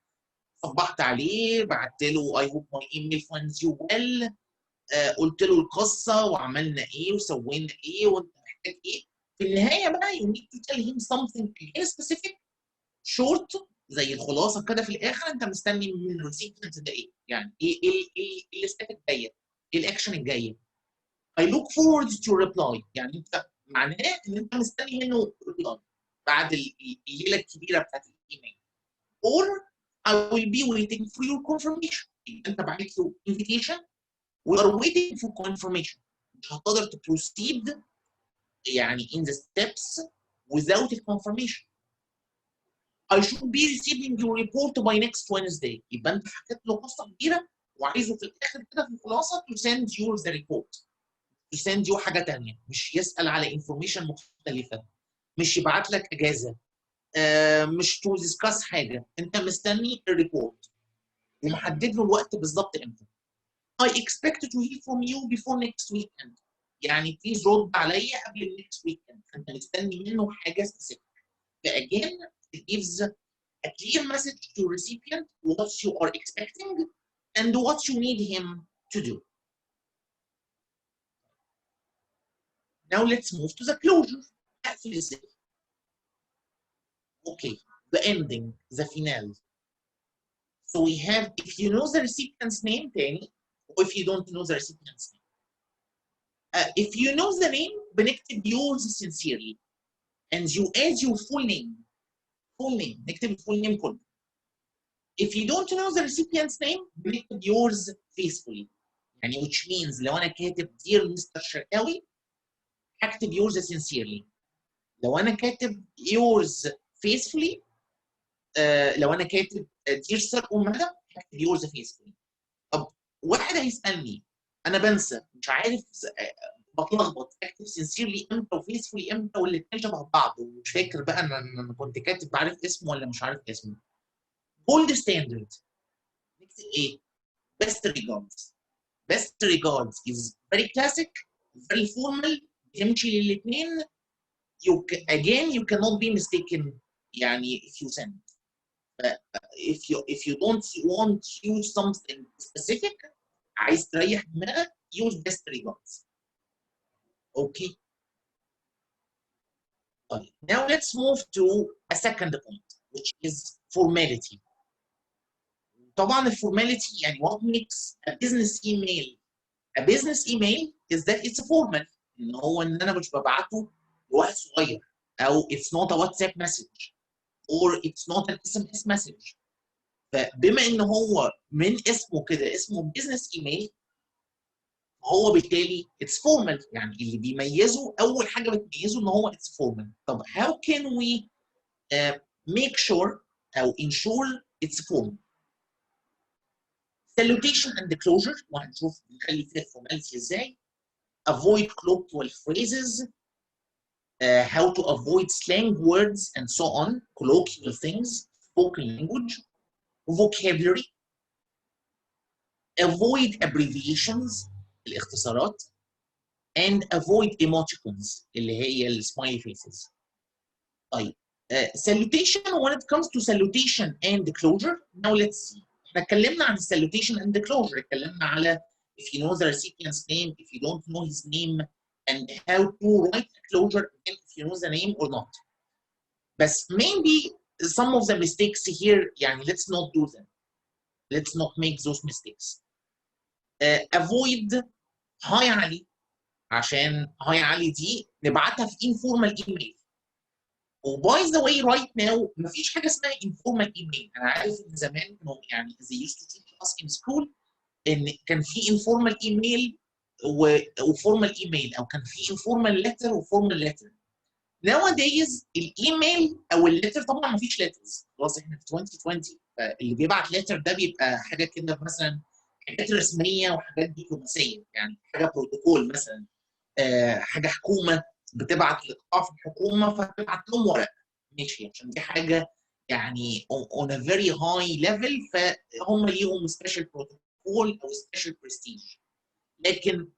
صبحت عليه، بعت له I hope my email finds you well، قلت له القصه وعملنا ايه وسوينا ايه وانت محتاج ايه. في النهايه بقى you need to tell him something specific short زي الخلاصه كده في الاخر. انت مستني من الريسيبيانت ده ايه؟ يعني ايه الستep الجايه؟ ايه الاكشن الجايه؟ I look forward to reply. يعني انت معناه ان انت مستني منه reply بعد الليله الكبيره بتاعت الايميل. or I will be waiting for your confirmation. انت بعت له invitation we are waiting for confirmation. مش هتقدر to proceed يعني in the steps without a confirmation. I should be receiving your report by next Wednesday. يبقى انت حكيت له قصه كبيره وعايزه في الاخر كده في الخلاصه to send you the report. to send you حاجه ثانيه، مش يسال على information مختلفه، مش يبعت لك اجازه، مش to discuss حاجه، انت مستني الريبورت ومحدد له الوقت بالظبط امتى. I expect to hear from you before next weekend. يعني بليز رد عليا قبل next weekend. انت مستني منه حاجه specific. Again, it gives a clear message to recipient what you are expecting and what you need him to do. Now let's move to the closure. Okay, the ending, the finale. So we have, if you know the recipient's name, تاني, or if you don't know the recipient's name. If you know the name, بنكتب yours sincerely. And you add your full name. Full name. نكتب full name كله. If you don't know the recipient's name, بنكتب yours faithfully. يعني which means لو أنا كاتب dear Mr. شرقاوي هكتب yours sincerely. لو أنا كاتب yours faithfully لو أنا كاتب dear sir أم مدى هكتب yours faithfully. طب واحد هيسألني أنا بنسى مش عارف بتلخبط اكتب sincerely امتى وفيسفولي امتى والاثنين شبه بعض ومش فاكر بقى انا كنت كاتب عارف اسمه ولا مش عارف اسمه. جولد ستاندرد نكتب ايه؟ best regards. best regards is very classic, very formal, بتمشي للاثنين. Again you cannot be mistaken يعني if you send. if you don't want to use something specific عايز تريح دماغك use best regards. Okay. Now let's move to a second point, which is formality. طبعا الformality يعني what makes a business email a business email is that it's formal. ان هو ان انا مش ببعته لواحد صغير او it's not a WhatsApp message or it's not an SMS message. فبما ان هو من اسمه كده اسمه business email هو بالتالي it's formal. يعني اللي بيميزه اول حاجه بتميزه ان هو it's formal. طب how can we make sure او ensure it's formal؟ Salutation and closure وهنشوف نخلي فيها formality ازاي. Avoid colloquial phrases. How to avoid slang words and so on. Colloquial things. Spoken language. Vocabulary. Avoid abbreviations الاختصارات. And avoid emoticons اللي هي السمايلي faces. طيب salutation when it comes to salutation and closure now let's see. احنا اتكلمنا عن salutation and closure. اتكلمنا على if you know the recipient's name, if you don't know his name, and how to write a closure if you know the name or not. But maybe some of the mistakes here يعني let's not do them. Let's not make those mistakes. Avoid hi علي عشان hi علي دي نبعتها في informal email. وباي ذا واي رايت ناو مفيش حاجه اسمها informal email. انا عارف ان زمان كانوا يعني they used to teach us in school ان كان في informal email وفورمال ايميل او كان في informal letter وفورمال letter. nowadays الايميل او الليتر طبعا مفيش letters خلاص احنا في 2020 فاللي بيبعت letter ده بيبقى حاجه كده مثلا حاجات رسميه وحاجات دبلوماسيه يعني حاجه بروتوكول مثلا حاجه حكومه بتبعت لقطاع في الحكومه فبتبعت لهم ورق ماشي عشان دي حاجه يعني on a very high level فهم ليهم special protocol او special prestige. لكن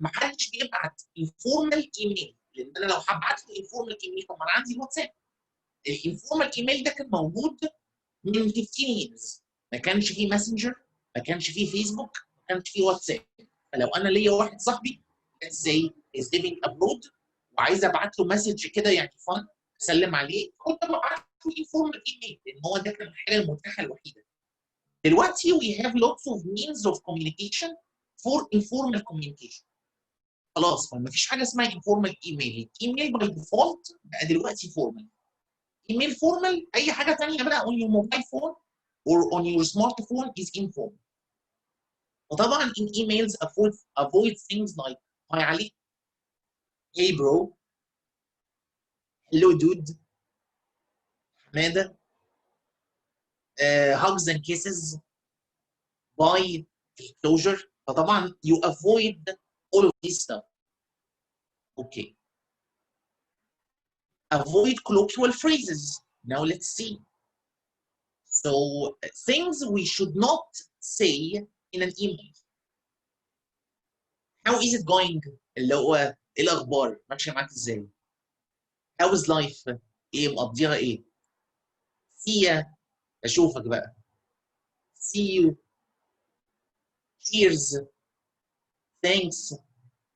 ما حدش بيبعت informal email لان انا لو هبعت لي informal email طب ما انا عندي الواتساب. الانفورمال ايميل ده كان موجود من 15 years. ما كانش فيه ماسنجر ما كانش فيه فيسبوك ما كانش فيه واتساب. فلو انا ليا واحد صاحبي let's say is living abroad وعايز ابعت له مسج كده يعني فن اسلم عليه، كنت ببعت له انفورمال ايميل لان هو ده كان الحاجه المتاحه الوحيده. دلوقتي we have lots of means of communication for informal communication. خلاص ما فيش حاجه اسمها informal ايميل، الايميل باي ديفولت بقى دلوقتي فورمال. ايميل فورمال، اي حاجه ثانيه بقى on your mobile phone or on your smartphone is informal. وطبعا in emails avoid things like hi Ali, hey bro, hello dude, حماده, hugs and kisses, bye, closure. فطبعا you avoid all of this stuff. Okay. Avoid colloquial phrases. Now let's see. So things we should not say in an email. How is it going؟ اللي هو ايه الاخبار؟ ماشيه معاك ازاي؟ How is life؟ ايه مقضيها ايه؟ See ya. اشوفك بقى. See you. Cheers. Thanks.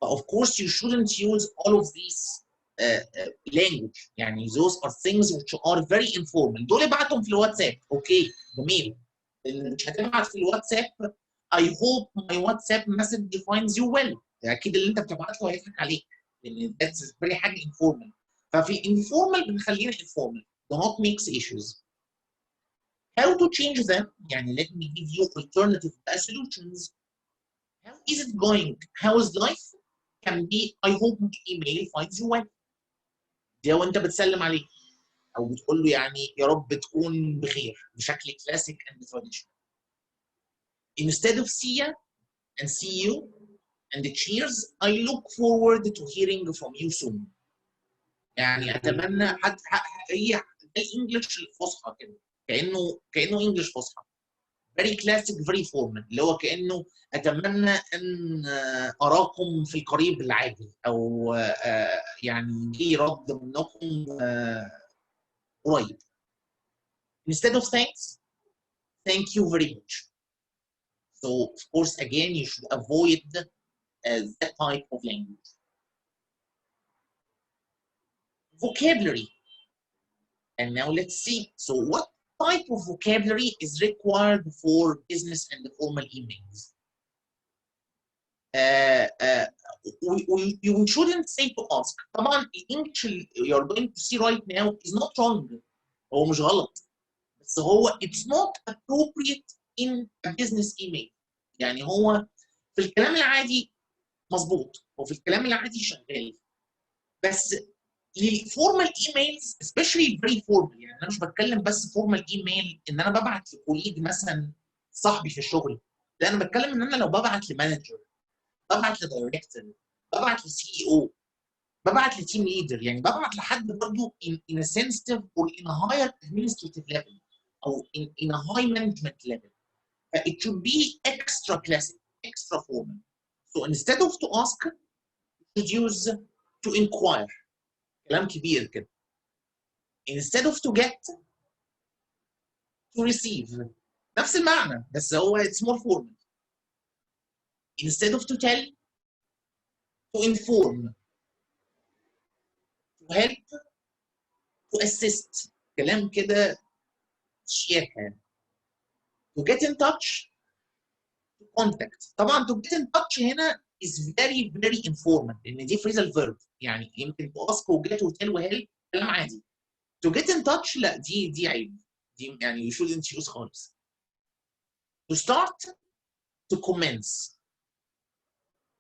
But of course you shouldn't use all of these language. يعني those are things which are very informal. دول ابعتهم في الواتساب. اوكي جميل. مش هتبعت في الواتساب I hope my WhatsApp message defines you well. اكيد اللي انت بتبعت له هيضحك عليك لان that's very حاجه informal. ففي informal بنخلينا informal. Do not mix issues. How to change them؟ يعني let me give you alternative solutions. How is it going؟ How is life؟ can be I hope my email finds you well. دي وانت بتسلم عليه او بتقول له يعني يا رب تكون بخير بشكل كلاسيك and traditional. Instead of see ya and see you and cheers, I look forward to hearing from you soon. يعني اتمنى هي الانجلش الفصحى كده كانه انجلش فصحى. very classic very formal اللي هو كانه اتمنى ان اراكم في القريب العاجل او يعني يجي رد منكم قريب. Instead of thanks, thank you very much. So of course again you should avoid that type of language. Vocabulary. And now let's see. So what type of vocabulary is required for business and formal emails? You shouldn't say to ask. طبعا الانجلش you're going to see right now is not wrong. هو مش غلط. بس هو it's not appropriate in a business email. يعني هو في الكلام العادي مظبوط وفي الكلام العادي شغال. بس للفورمال ايميلز especially very formal يعني انا مش بتكلم بس فورمال ايميل ان انا ببعت لكوليج مثلا صاحبي في الشغل. لا انا بتكلم ان انا لو ببعت لمانجر، ببعت لدايركتور، ببعت لسي او، ببعت لتيم ليدر، يعني ببعت لحد برضه in a sensitive or in a higher administrative level او in a high management level. It should be extra classic, extra formal. So instead of to ask, you should use to inquire. كلام كبير كده. Instead of to get, to receive. نفس المعنى بس هو it's more formal. Instead of to tell, to inform. To help, to assist. كلام كده شياكة. To get in touch, to contact. طبعا to get in touch هنا is very very informal لان دي phrasal verb يعني يمكن to ask و get و tell و help كلام عادي. To get in touch لا دي عيب. دي يعني you shouldn't use خالص. To start, to commence.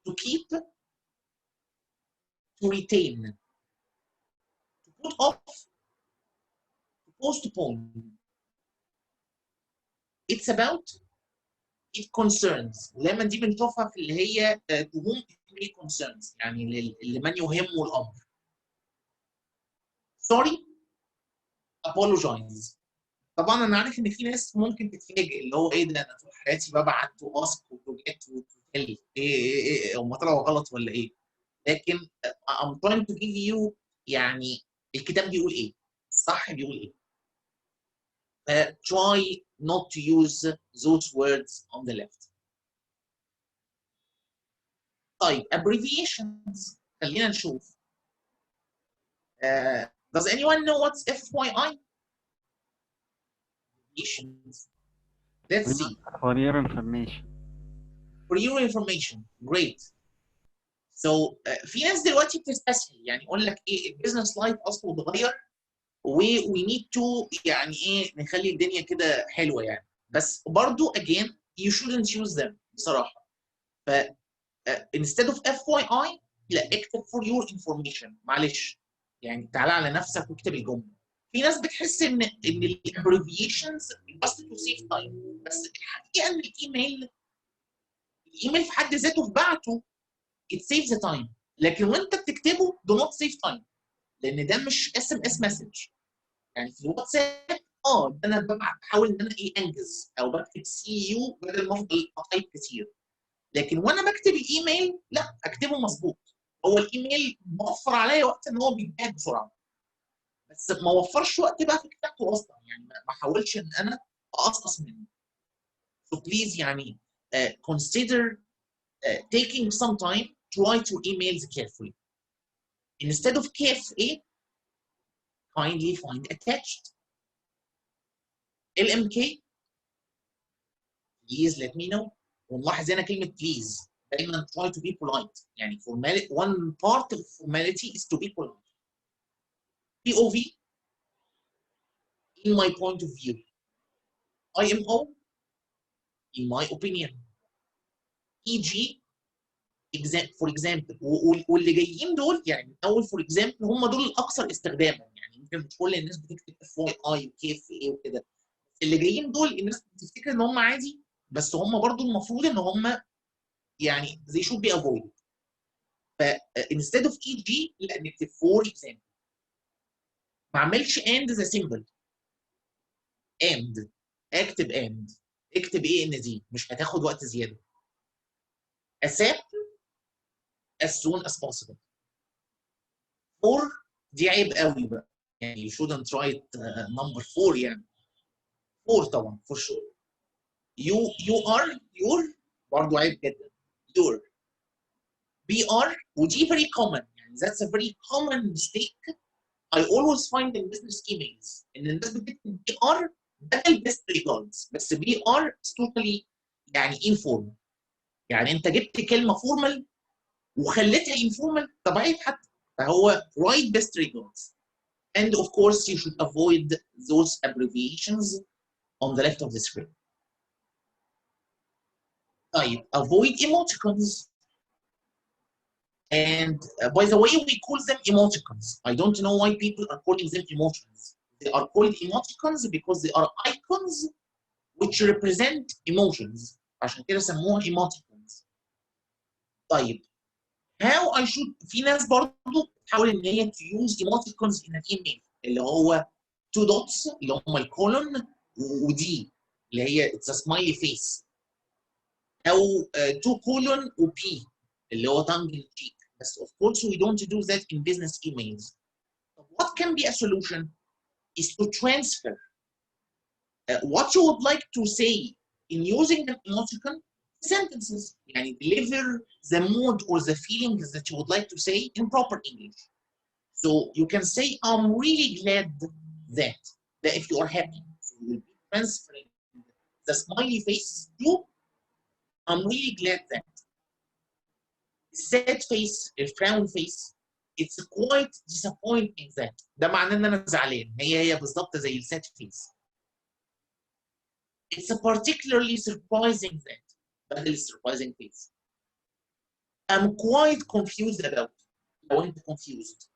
To keep, to retain. To put off, to postpone. It's about, it concerns. ودايما دي بنشوفها في اللي هي to whom it may concerns يعني لمن يهمه الامر. Sorry, apologize. طبعا انا عارف ان في ناس ممكن تتفاجئ اللي هو ايه ده انا طول حياتي ببعت تو اسك وتو جيت وتو تيل ايه هم طلعوا غلط ولا ايه؟ لكن I'm trying to give you يعني الكتاب بيقول ايه؟ الصح بيقول ايه؟ Try not to use those words on the left. طيب abbreviations خلينا نشوف. Does anyone know what's FYI? Let's see. For your information. For your information. Great. So في ناس دلوقتي بتستسهل، يعني يقول لك ايه البيزنس لايف اصله اتغير وي نيد تو يعني ايه نخلي الدنيا كده حلوه يعني، بس برضو again you shouldn't use them بصراحه. ف instead of FYI لا اكتب for your information. معلش يعني تعالى على نفسك واكتب الجمله. في ناس بتحس ان الابريفيشنز بس تو سيف تايم، بس الحقيقه ان الايميل في حد ذاته في بعته it saves the time، لكن وانت بتكتبه do not save time، لان ده مش SMS مسج. يعني في الواتساب ده انا بحاول ان انا انجز او بكتب سي يو بدل ما افضل اطيب كتير، لكن وانا بكتب الايميل لا اكتبه مظبوط. هو الايميل موفر عليا وقت ان هو بيتبعت بسرعه، بس ما وفرش وقت بقى في كتابته اصلا، يعني ما حاولش ان انا اقصقص منه. So please يعني consider taking some time to write your emails carefully. Instead of KFA, kindly find attached. LMK, please let me know. ونلاحظ هنا كلمة please. دايما try to be polite. يعني formality, one part of formality is to be polite. POV, in my point of view. IMO, in my opinion. EG, for example. واللي جايين دول يعني اول for example هم دول الاكثر استخداما، يعني يمكن مش كل الناس بتكتب FYI وكيف ايه وكده. اللي جايين دول الناس بتفتكر ان هم عادي، بس هم برضو المفروض ان هم يعني they should be avoided. ف instead of EG لا نكتب for example. ما اعملش and the symbol. and اكتب and اكتب ايه ان دي مش هتاخد وقت زياده. accept as soon as possible. for دي عيب قوي بقى، يعني you shouldn't write number 4 يعني. for طبعا for sure. you are your برضه عيب جدا. your BR ودي very common، يعني that's a very common mistake I always find in business emails ان الناس بتكتب BR بدل best regards، بس BR is totally يعني informal. يعني انت جبت كلمه فورمال وخليتها informal، طب عيب حتى. فهو write best regards. And of course you should avoid those abbreviations on the left of the screen. طيب avoid emoticons. And by the way, we call them emoticons. I don't know why people are calling them emotions. They are called emoticons because they are icons which represent emotions. عشان كده سموها emoticons. طيب how I should في ناس برضه بتحاول ان هي to use emoticons in an email اللي هو two dots اللي هم الكولون ودي اللي هي it's a smiley face، او two colon وبي اللي هو tongue in cheek. But of course we don't do that in business emails. What can be a solution is to transfer what you would like to say in using an emoticon sentences. يعني deliver the mood or the feelings that you would like to say in proper English. So you can say, I'm really glad that if you are happy, so you will be transferring the smiley face to I'm really glad that. Sad face, الفراون face, it's quite disappointing that. ده معناه ان انا زعلان. هي بالظبط زي الساد face. It's a particularly surprising that. بدل surprising face. I'm quite confused about. لو انت confused.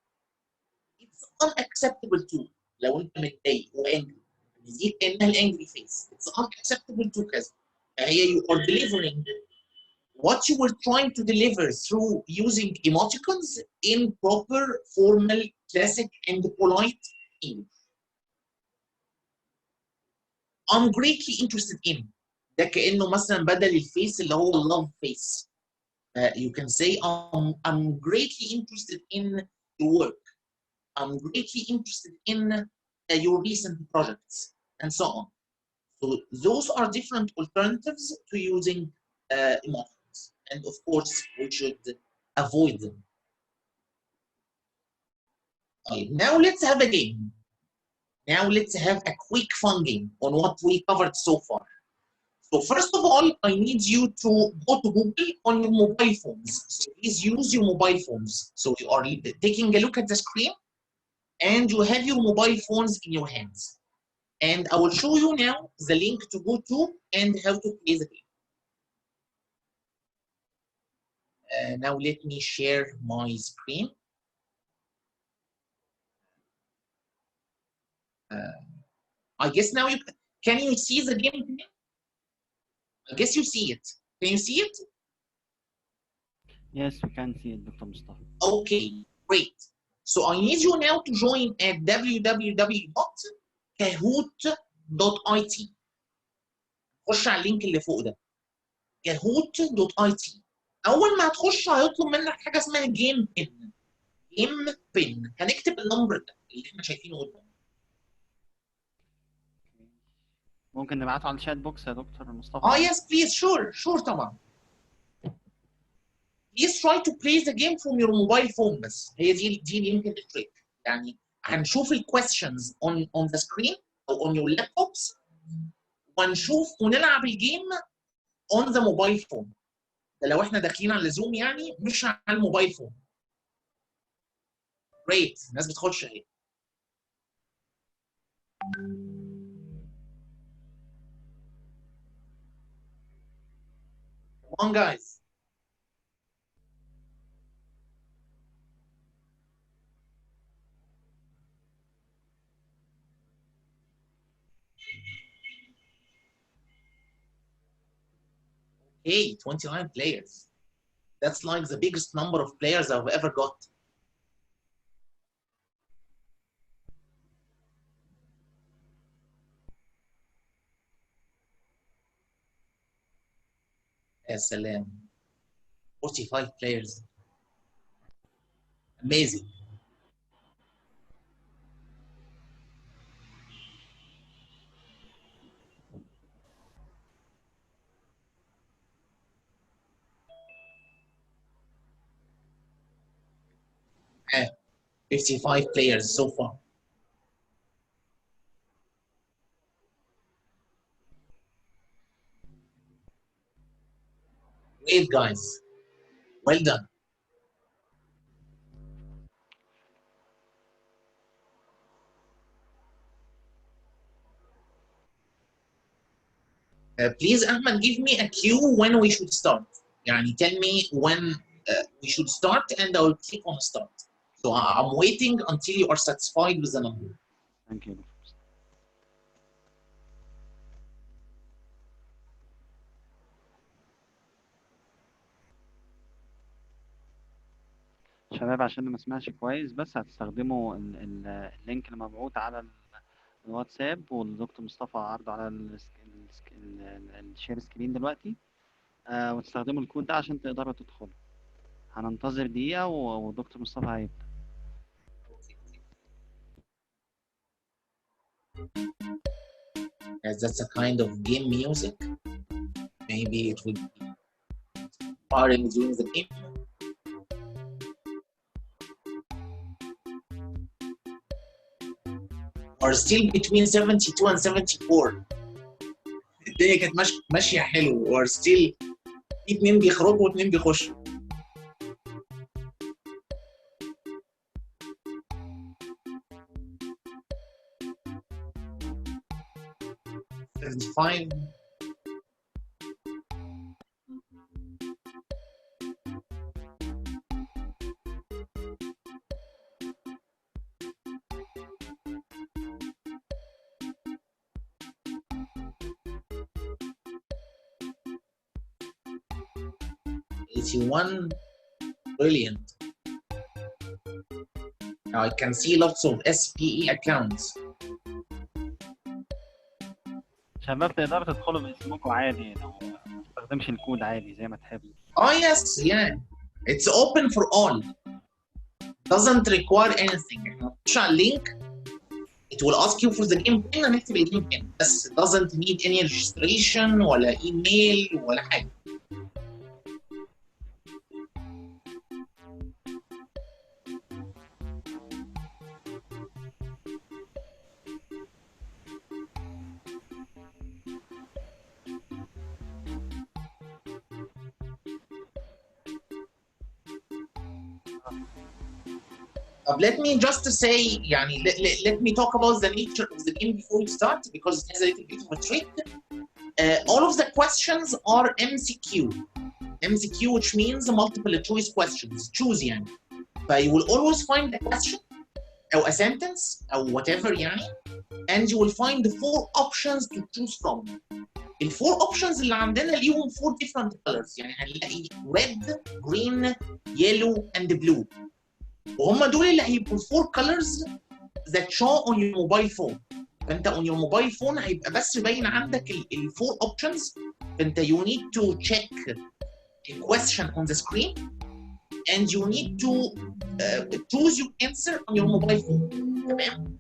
It's unacceptable too. لو انت متضايق وangry. دي كانها الangry face. It's unacceptable too كذا. هي you are delivering what you were trying to deliver through using emoticons in proper, formal, classic, and polite English. I'm greatly interested in. ده كأنه مثلا بدل الفيس اللي هو love face. You can say I'm greatly interested in your work. I'm greatly interested in your recent projects and so on. So those are different alternatives to using emoticons. And of course, we should avoid them. Now let's have a game. Now let's have a quick fun game on what we covered so far. So first of all, I need you to go to Google on your mobile phones. So please use your mobile phones. So you are taking a look at the screen and you have your mobile phones in your hands. And I will show you now the link to go to and how to play the game. Now let me share my screen. I guess now can you see the game? I guess you see it. Can you see it? Yes, we can see it, Dr. Mustafa. Okay, great. So I need you now to join at www.kahoot.it. خش على اللينك اللي فوق ده. kahoot.it. أول ما هتخش هيطلب منك حاجة اسمها جيم بن. جيم بن. هنكتب النمبر ده اللي احنا شايفينه قدامنا. ممكن نبعته على الشات بوكس يا دكتور مصطفى؟ Yes, please, sure طبعا. Please try to play the game from your mobile phone بس. هي دي يمكن التريك. يعني هنشوف ال questions on the screen أو on your laptops ونشوف ونلعب الجيم on the mobile phone. ده لو احنا داخلين على زوم يعني مش على الموبايل فون. Great. الناس بتخش اهي. Come on guys. Hey, 29 players. That's like the biggest number of players I've ever got. SLM. 45 players. Amazing. Yeah, 55 players so far. Great guys. Well done. Please, Ahmed, give me a cue when we should start. Yani, tell me when we should start and I will click on start. So I'm waiting until you are satisfied with the number. Thank you. شباب عشان اللي ما سمعش كويس بس هتستخدموا اللينك اللي مبعوت على الواتساب والدكتور مصطفى عرضه على الشير سكرين دلوقتي، وتستخدموا الكود ده عشان تقدروا تدخلوا. هننتظر دقيقة والدكتور مصطفى هيبدأ. As that's a kind of game music. Maybe it would be inspiring during the game. Or still between 72 and 74. الدنيا كانت ماشية حلو. Or still في اتنين بيخرجوا واتنين بيخشوا. Five. Brilliant. Now I can see lots of SPE accounts. شباب تقدروا تدخلوا باسمكم عادي، لو ما تستخدمش الكود عادي زي ما تحبوا. Yes, yeah. It's open for all. Doesn't require anything. Push a link. It will ask you for the game pin and نكتب الجيم pin. بس it doesn't need any registration ولا email ولا حاجة. Let me just say, يعني, let me talk about the nature of the game before we start, because it has a little bit of a trick. All of the questions are MCQ. MCQ, which means multiple choice questions. Choose يعني. But you will always find a question or a sentence or whatever يعني, and you will find 4 options to choose from. ال 4 options اللي عندنا ليهم 4 different colors، يعني هنلاقي red, green, yellow and blue. وهم دول اللي هيبقوا 4 colors that show on your mobile phone. فانت on your mobile phone هيبقى بس باين عندك ال 4 options. فانت you need to check a question on the screen and you need to choose your answer on your mobile phone. تمام؟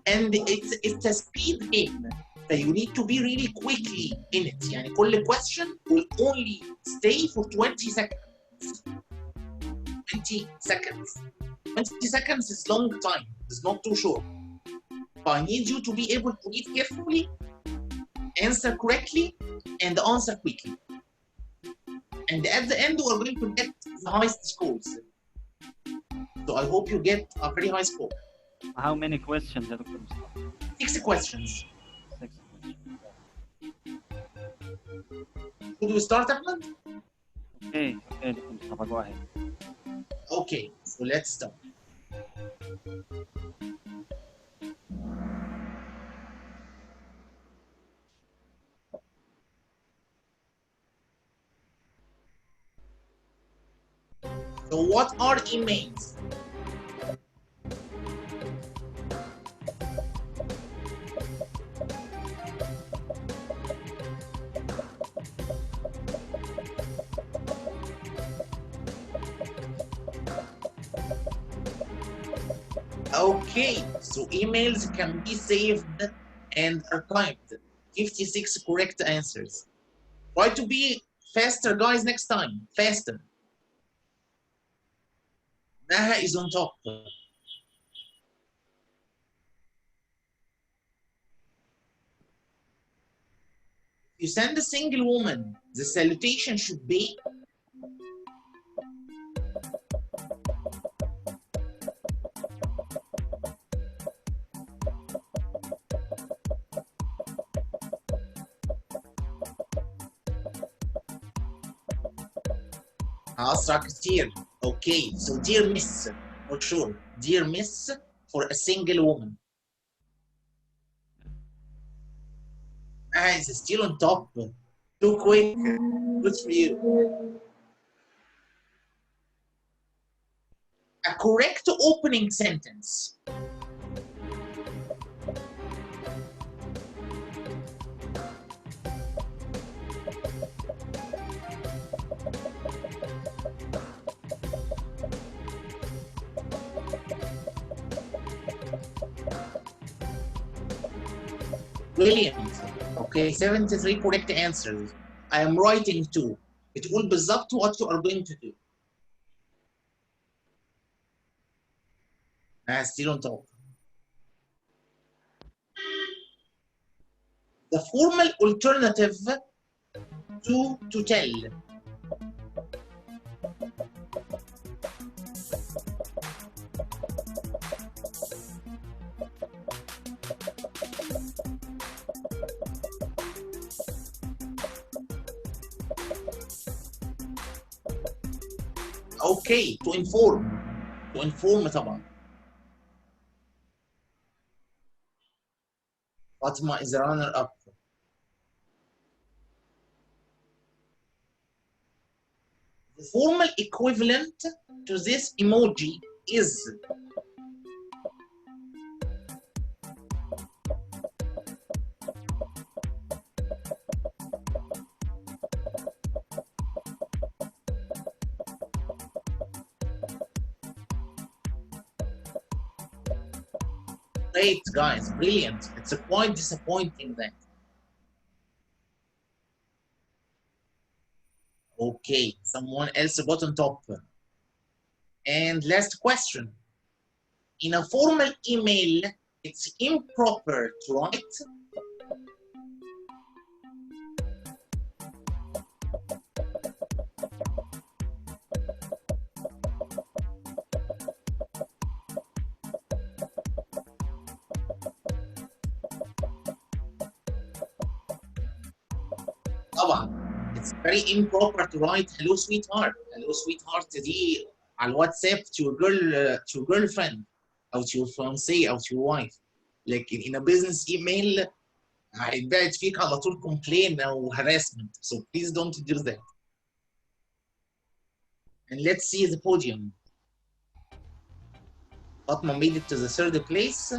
And it's a speed game. So you need to be really quickly in it. يعني كل question will only stay for 20 seconds. 20 seconds. 20 seconds is long time. It's not too short. But I need you to be able to read carefully, answer correctly, and answer quickly. And at the end, we're going to get the highest scores. So I hope you get a very high score. How many questions يا دكتور مصطفى؟ 6 questions. 6 questions. Should we start, Ahmed? Okay, دكتور مصطفى, go ahead. Okay, so let's start. So what are emails? Okay, so emails can be saved and archived. 56 correct answers. Try to be faster, guys, next time. Faster. Naha is on top. If you send a single woman, the salutation should be أسرع كتير. Okay, so dear miss, for sure. Dear miss for a single woman. It's still on top. Too quick. Good for you. A correct opening sentence. Brilliant. Okay, 73 correct answers. I am writing too. بتقول بالظبط what you are going to do. Still on top. The formal alternative to tell. Okay, to inform. To inform طبعا. Fatima is the runner-up. The formal equivalent to this emoji is great, guys, brilliant. It's quite disappointing then. Okay, someone else got on top. And last question. In a formal email, it's improper to write طبعا it's very improper to write hello sweetheart. Hello sweetheart دي على الواتساب to your girlfriend او to your fiancé او to your wife. لكن in a business email هيتبعت فيك على طول complaint او harassment. So please don't do that. And let's see the podium. Fatma made it to the third place.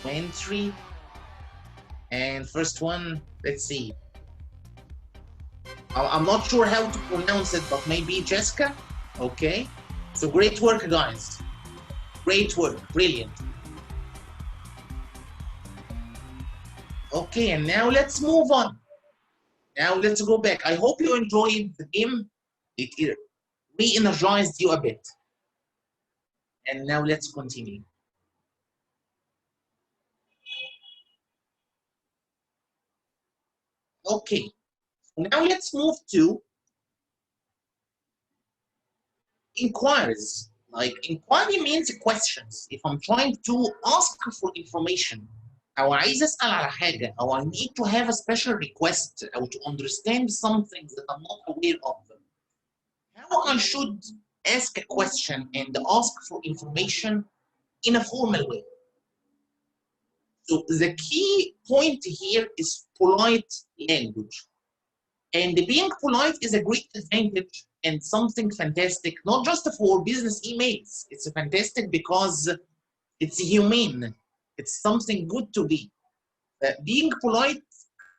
Entry. And first one, let's see. I'm not sure how to pronounce it, but maybe Jessica. Okay. So great work, guys. Great work. Brilliant. Okay, and now let's move on. Now let's go back. I hope you enjoyed the game. It re-energized you a bit. And now let's continue. Okay. So now let's move to inquiries. Like inquiry means questions. If I'm trying to ask for information, أو عايز أسأل على حاجة, أو I need to have a special request, or to understand something that I'm not aware of, how I should ask a question and ask for information in a formal way. So the key point here is polite language. And being polite is a great advantage and something fantastic, not just for business emails. It's fantastic because it's humane. It's something good to be. Being polite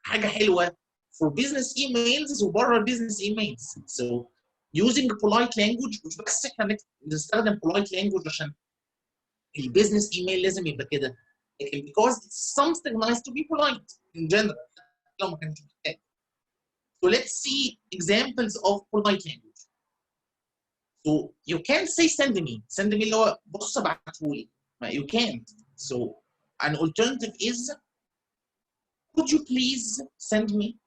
حاجة حلوة for business emails وبره business emails. So using polite language, مش بس احنا بنستخدم polite language عشان البيزنس ايميل لازم يبقى كده. لكن because it's something nice to be polite in general. لو ما كانش محتاج. So let's see examples of polite language. So you can't say send me اللي هو بص ابعتهولي. You can't. So an alternative is could you please send me.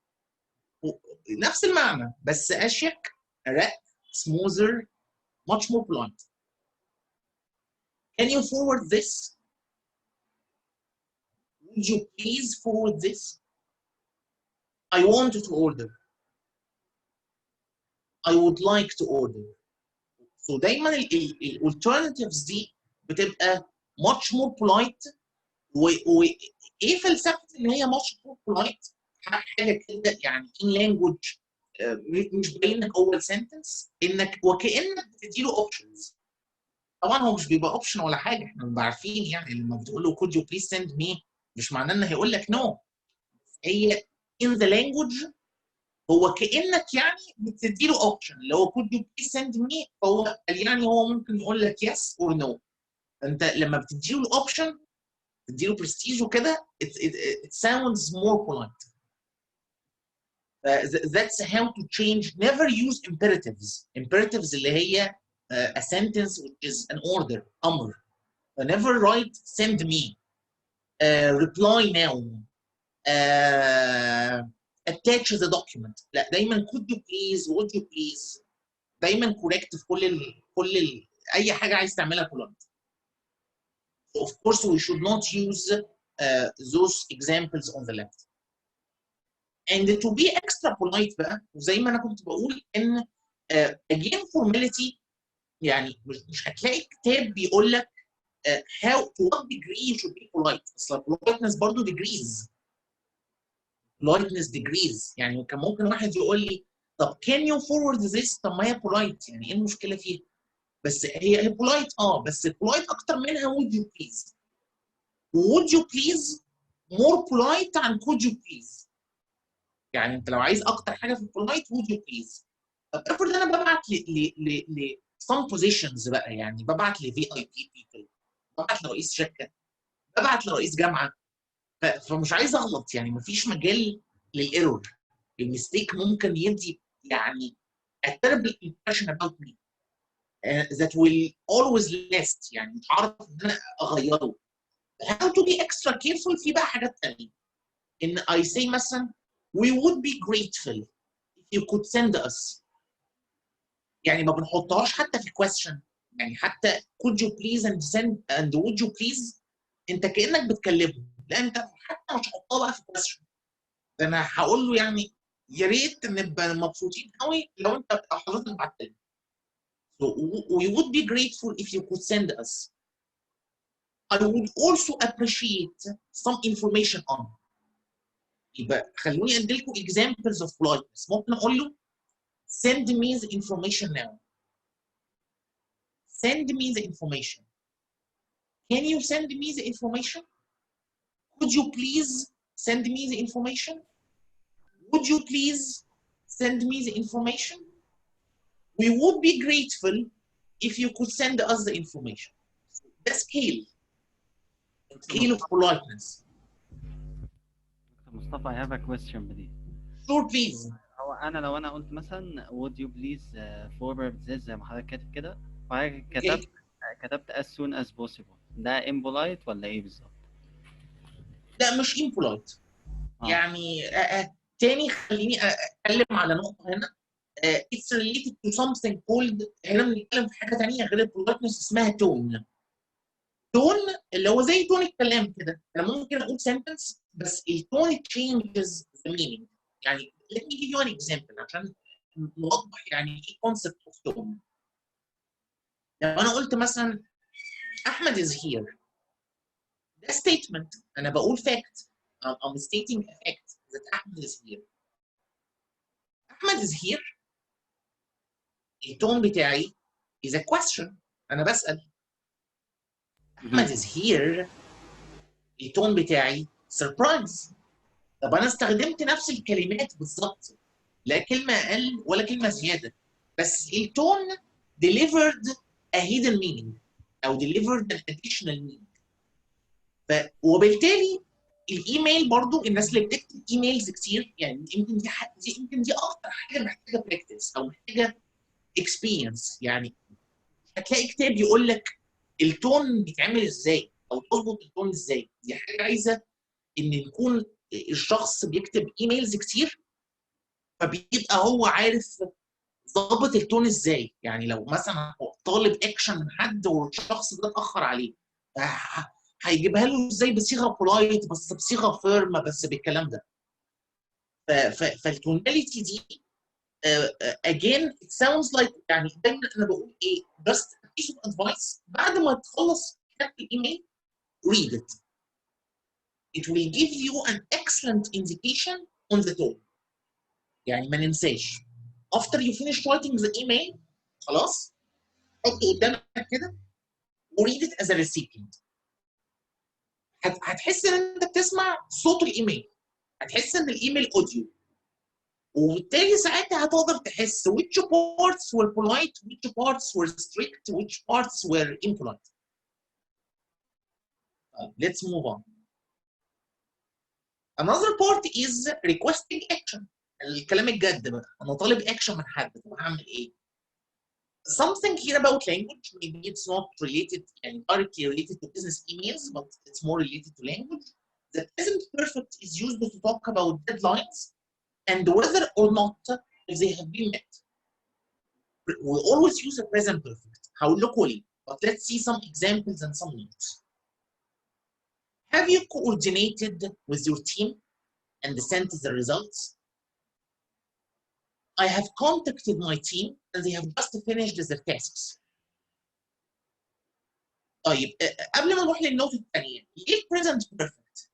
نفس المعنى بس اشيك, أرق, smoother, much more polite. Can you forward this? Would you please forward this? I want to order. I would like to order. So دايما alternatives دي بتبقى much more polite. وايه فلسفه ان هي much more polite؟ حاجه كده يعني in language مش باينه اول sentence انك وكانك بتديله options. طبعا هو مش بيبقى اوبشن ولا حاجه, احنا بنبقى عارفين يعني لما بتقول له could you please send me مش معناه ان هيقول لك no. هي in the language هو كانك يعني بتدي له اوبشن اللي هو could you please send me, فهو يعني هو ممكن يقول لك yes or no. فانت لما بتدي له الاوبشن بتدي له برستيج وكده it sounds more polite. That's how to change. Never use imperatives. Imperatives اللي هي a sentence which is an order, امر. Never write send me, reply now, attach the document. لا دايما could you please, would you please, دايما correct في كل اي حاجه عايز تعملها polite. So of course we should not use those examples on the left. And to be extra polite بقى, وزي ما انا كنت بقول ان again formality, يعني مش هتلاقي كتاب بيقول لك how to what degree you should be polite. اصل politeness برضه degrees. politeness degrees. يعني كان ممكن واحد يقول لي طب can you forward this؟ طب ما هي polite, يعني ايه المشكله فيها؟ بس هي polite بس polite اكتر منها would you please. would you please more polite عن could you please. يعني انت لو عايز اكتر حاجه في polite would you please. طب افرض انا ببعت ل some positions بقى, يعني ببعت ل VIP people, ببعت لرئيس شركه, ببعت لرئيس جامعه, فمش عايز اغلط, يعني مفيش مجال للايرور. المستيك ممكن يدي يعني a terrible impression about me that will always last, يعني مش عارف ان انا اغيره. how to be extra careful في بقى حاجات تانية. ان I say مثلا we would be grateful if you could send us. يعني ما بنحطهاش حتى في question, يعني حتى could you please and send and would you please انت كانك بتكلمهم, لا انت حتى مش هتحطها بقى في question. ده انا هقول له يعني يا ريت نبقى مبسوطين قوي لو انت حضرتك بعت لنا. So we would be grateful if you could send us. I would also appreciate some information on. يبقى خلوني ادي لكم examples of politeness. ممكن اقول له send me the information now. Send me the information. Can you send me the information? Could you please send me the information? Would you please send me the information? We would be grateful if you could send us the information. The scale of politeness. دكتور مصطفى I have a question بدي. Sure, please. هو انا لو انا قلت مثلا would you please forward this زي ما حضرتك كاتب كده، وحضرتك كتبت as soon as possible، ده impolite ولا ايه بالظبط؟ لا مش impolite. يعني تاني خليني اتكلم على نقطه هنا. It's related to something called، هنا بنتكلم في حاجه ثانيه غير البوليتنس اسمها تون. تون اللي هو زي تون الكلام كده، انا ممكن اقول sentence بس التون changes the meaning. يعني let me give you an example عشان نوضح يعني ايه concept of tone. لو انا قلت مثلا احمد is here، ده statement، انا بقول fact. I'm stating a fact that Ahmed is here. Ahmed is here. التون بتاعي is a question، انا بسأل. Ahmed is here. التون بتاعي surprise. طب انا استخدمت نفس الكلمات بالظبط، لا كلمه اقل ولا كلمه زياده، بس التون delivered a hidden meaning او delivered an additional meaning. وبالتالي الايميل برضو الناس اللي بتكتب ايميلز كتير، يعني يمكن دي اكتر حاجه محتاجه براكتس او محتاجه اكسبيرينس. يعني هتلاقي كتاب يقول لك التون بيتعمل ازاي او تظبط التون ازاي. دي حاجه عايزه ان يكون الشخص بيكتب ايميلز كتير، فبيبقى هو عارف ضابط التون ازاي. يعني لو مثلا طالب اكشن من حد والشخص ده اتاخر عليه، هيجيبها له ازاي بصيغه بولايت بس بصيغه فيرم بس بالكلام ده. فالتوناليتي دي again it sounds like، يعني دايما انا بقول ايه just a piece of advice بعد ما تخلص كتابه الايميل read it. It will give you an excellent indication on the tone. يعني ما ننساش after you finish writing the email خلاص حط قدامك كده read it as a recipient. هتحس ان انت بتسمع صوت الايميل، هتحس ان الايميل اوديو، وبالتالي ساعتها هتقدر تحس which parts were polite, which parts were strict, which parts were impolite. Let's move on. Another part is requesting action. الكلام الجد بقى، انا طالب اكشن من حد، طب هعمل ايه؟ Something here about language, maybe it's not related and directly related to business emails, but it's more related to language. The present perfect is used to talk about deadlines and whether or not they have been met. We always use the present perfect. هقول لكم ليه, but let's see some examples and some notes. Have you coordinated with your team and sent the results? I have contacted my team and they have just finished their tasks. طيب قبل ما نروح للنوت الثانيه، ليه present perfect؟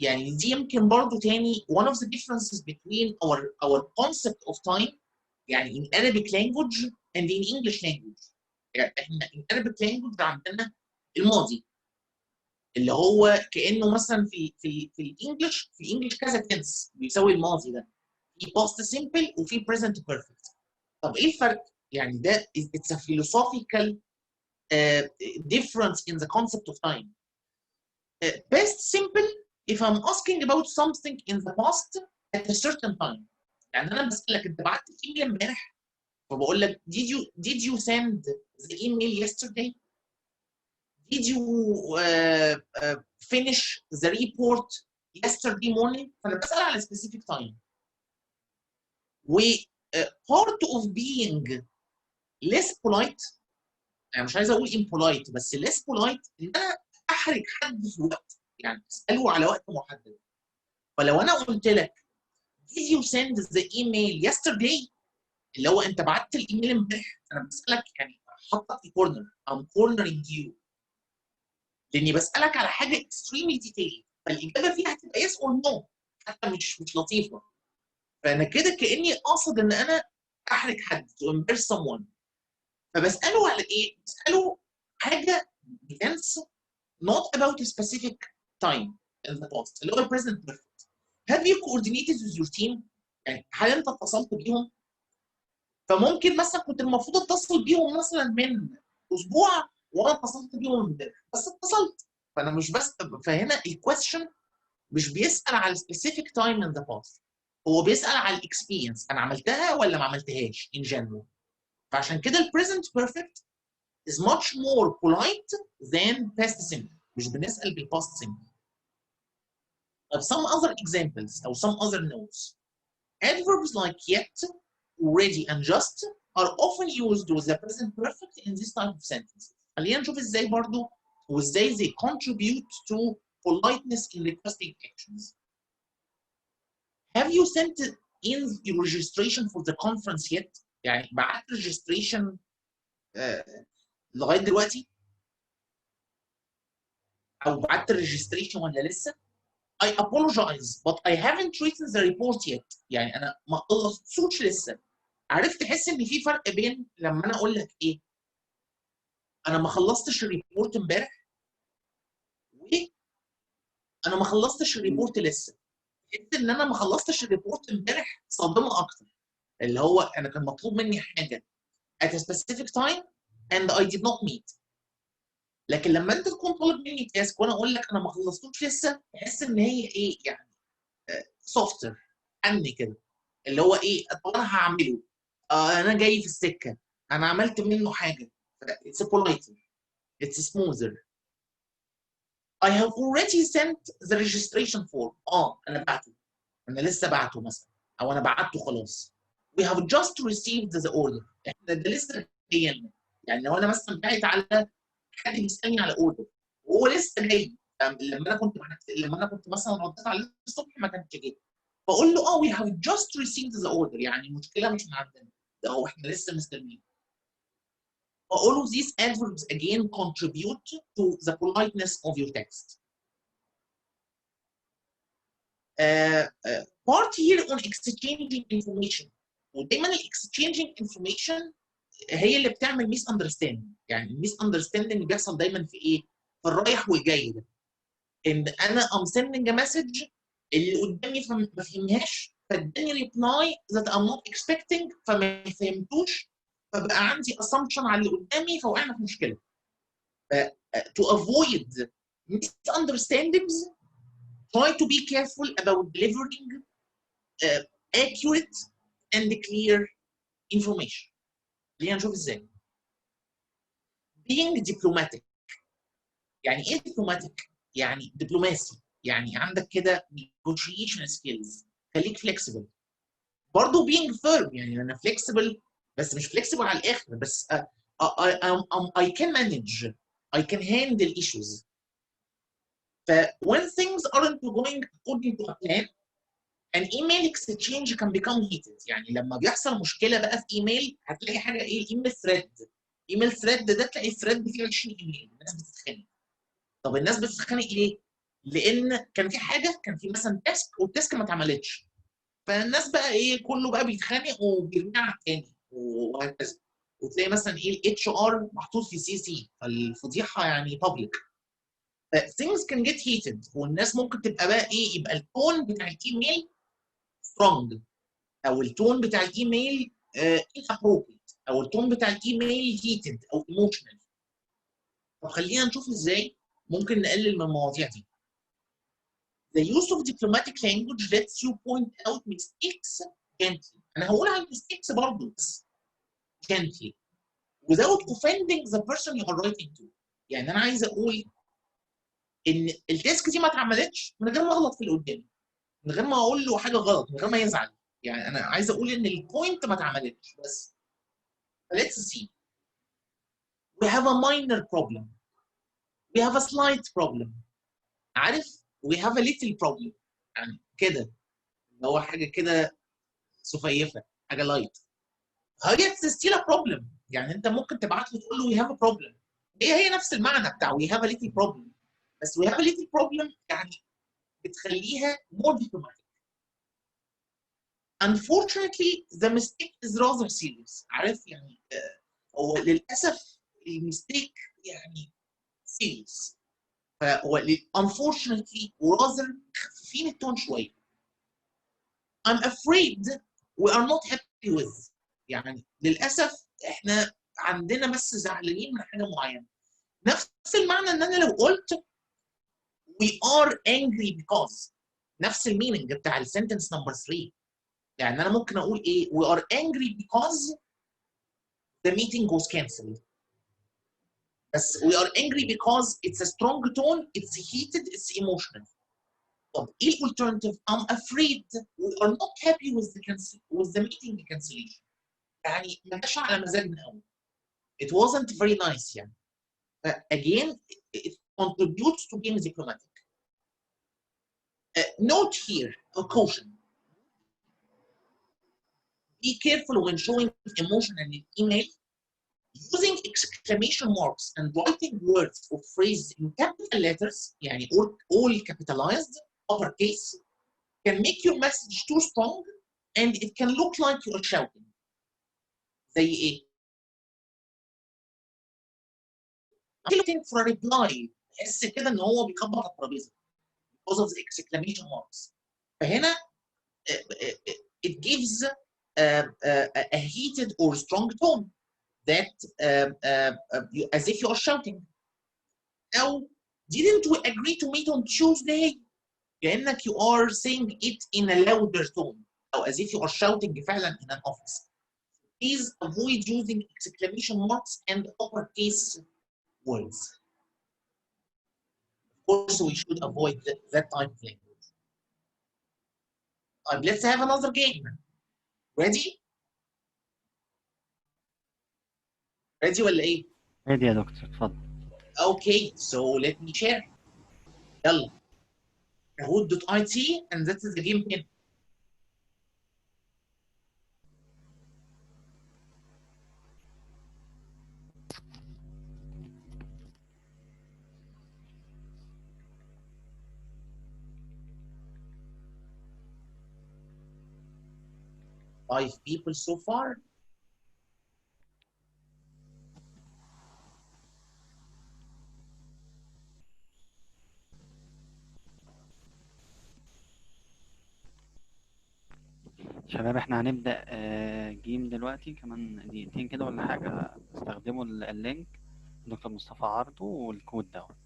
يعني دي يمكن برضه تاني one of the differences between our concept of time، يعني in Arabic language and in English language. يعني احنا in Arabic language عندنا الماضي اللي هو كانه مثلا في الانجلش كذا تنس بيساوي الماضي ده، في past simple وفي present perfect. طب ايه الفرق؟ يعني ده it's a philosophical difference in the concept of time. Past simple if I'm asking about something in the past at a certain time. يعني انا بسالك انت بعت ايميل امبارح، فبقول لك did you send the email yesterday? Did you finish the report yesterday morning? فانا بسال على specific time. و part of being less polite، يعني مش عايز اقول impolite بس less polite، ان انا احرج حد في وقت، يعني اساله على وقت محدد. فلو انا قلت لك did you send the email yesterday؟ اللي هو انت بعت الايميل امبارح. انا بسالك يعني حاطك في كورنر. I'm cornering you. لاني بسالك على حاجه extremely detailed، فالاجابه فيها هتبقى yes or no، حتى مش لطيفه. فانا كده كاني قاصد ان انا احرج حد to embarrass someone. فبساله على ايه؟ بساله حاجه events not about a specific time in the past اللي هو present perfect. Have you coordinated with your team؟ يعني هل انت اتصلت بيهم؟ فممكن مثلا كنت المفروض اتصل بيهم مثلا من اسبوع وانا اتصلت بيهم امبارح، بس اتصلت. فانا مش بس، فهنا الكويستشن مش بيسال على specific time in the past، هو بيسال على الاكسبيرينس، انا عملتها ولا ما عملتهاش in general. فعشان كده ال present perfect is much more polite than past simple. مش بنسال بال past simple. Of some other examples or some other notes. Adverbs like yet, already, and just are often used with the present perfect in this type of sentences. خلينا نشوف ازاي برضو وازاي they contribute to politeness in requesting actions. Have you sent in your registration for the conference yet؟ يعني بعت registration لغايه دلوقتي؟ او بعت registration ولا لسه؟ I apologize but I haven't written the report yet. يعني انا ما خلصتوش لسه. عرفت تحس ان في فرق بين لما انا اقول لك ايه؟ انا ما خلصتش الريبورت امبارح، وانا ما خلصتش الريبورت لسه. تحس ان انا ما خلصتش الريبورت امبارح صادمه اكتر، اللي هو انا كان مطلوب مني حاجه at a specific time and I did not meet. لكن لما انت تكون طالب مني تاسك وانا اقول لك انا ما خلصتوش لسه، تحس ان هي ايه يعني سوفتر عني كده، اللي هو ايه طب انا هعمله، انا جاي في السكه، انا عملت منه حاجه. It's politer, it's smoother. I have already sent the registration form. انا بعته، انا لسه بعته مثلا، او انا بعته خلاص. We have just received the order. احنا ده لسه جاي لنا. يعني لو انا مثلا بعت على حد بيسالني على اوردر وهو لسه جاي، لما انا كنت مثلا رديت عليه الصبح ما كانش جاي، بقول له we have just received the order. يعني المشكله مش من عندنا، ده هو احنا لسه مستنيين. All of these adverbs again contribute to the politeness of your text. Part here on exchanging information. ودايما ال exchanging information هي اللي بتعمل ميس اندرستاندنج. يعني الميس اندرستاندنج بيحصل دايما في ايه؟ في الرايح والجاي ده. ان انا ام سندنج ا مسج اللي قدامي ما فهمهاش، فاداني ريبلاي ذات ام نوت اكسبكتنج فما فهمتوش، فبقى عندي assumption على اللي قدامي فوقعنا في مشكله. To avoid misunderstandings, try to be careful about delivering accurate and clear information. خلينا نشوف ازاي. Being diplomatic. يعني ايه diplomatic؟ يعني دبلوماسي، يعني عندك كده negotiation skills، خليك flexible. برضه being firm، يعني انا flexible بس مش flexible على الاخر، بس I can manage, I can handle issues. ف when things aren't going according to a plan, an email exchange can become heated. يعني لما بيحصل مشكله بقى في ايميل هتلاقي حاجه ايه؟ ايميل ثريد. ايميل ثريد ده تلاقي ثريد فيه 20 ايميل، الناس بتتخانق. طب الناس بتتخانق ليه؟ لان كان في حاجه، كان في مثلا تاسك والتاسك ما اتعملتش، فالناس بقى ايه كله بقى بيتخانق وبيرميها على التاني وهكذا. وتلاقي مثلا ايه الاتش ار محطوط في سي سي، فالفضيحه يعني بابليك. things can get heated، والناس ممكن تبقى بقى ايه، يبقى التون بتاع الايميل strong، او التون بتاع الايميل inappropriate، او التون بتاع الايميل heated او emotional. طب خلينا نشوف ازاي ممكن نقلل من المواضيع دي. The use of diplomatic language lets you point out mistakes gently. أنا هقول على mistakes برضه بس gently without offending the person you are writing to. يعني أنا عايز أقول إن التاسك دي ما اتعملتش من غير ما أغلط في اللي قدامي، من غير ما أقول له حاجة غلط، من غير ما يزعل. يعني أنا عايز أقول إن البوينت ما اتعملتش بس. Let's see. We have a minor problem. We have a slight problem. عارف؟ We have a little problem. يعني كده. اللي هو حاجه كده سفيفه، حاجه لايت. هي ستيل ا بروبلم، يعني انت ممكن تبعت له تقول له وي هاف ا بروبلم، هي نفس المعنى بتاع وي هاف ا ليتل بروبلم، بس وي هاف ا ليتل بروبلم يعني بتخليها more diplomatic. Unfortunately the mistake is rather serious. عارف يعني هو للاسف المستيك يعني serious. فهو unfortunately rather خفيفين التون شويه. I'm afraid we are not happy with. يعني للاسف احنا عندنا بس زعلانين من حاجه معينه. نفس المعنى ان انا لو قلت we are angry because، نفس الميننج بتاع السنتنس نمبر 3. يعني انا ممكن اقول ايه؟ we are angry because the meeting was cancelled. بس we are angry because it's a strong tone, it's heated, it's emotional. طب ايه الالترناتيف؟ I'm afraid we are not happy with the meeting cancellation. يعني ما جاش على مزاجنا قوي. It wasn't very nice يعني. Again, it contributes to being diplomatic. Note here, a caution. Be careful when showing emotion in an email. Using exclamation marks and writing words or phrases in capital letters, يعني all capitalized, uppercase, can make your message too strong and it can look like you are shouting. زي ايه؟ I'm looking for a reply. تحس كده ان هو بيخبط على الترابيزه because of the exclamation marks. فهنا it gives a heated or strong tone that as if you are shouting. أو didn't we agree to meet on Tuesday؟ كأنك you are saying it in a louder tone أو as if you are shouting فعلا in an office. Please avoid using exclamation marks and uppercase words. Of course, we should avoid that type of language. Let's have another game. Ready? Ready ولا إيه؟ ready يا دكتور اتفضل. Okay, so let me share. يلا. Kahoot.it and that is the game pin. Five people so far. شباب احنا هنبدأ جيم دلوقتي كمان دقيقتين كده ولا حاجة. استخدموا اللينك دكتور مصطفى عرضه والكود دوت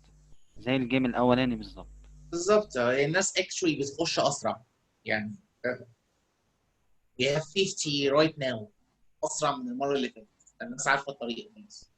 زي الجيم الأولاني بالظبط. بالظبط، الناس actually بتخش أسرع يعني. We have 50 right now. أسرع من المرة اللي فاتت. الناس عارفة الطريقة خلاص.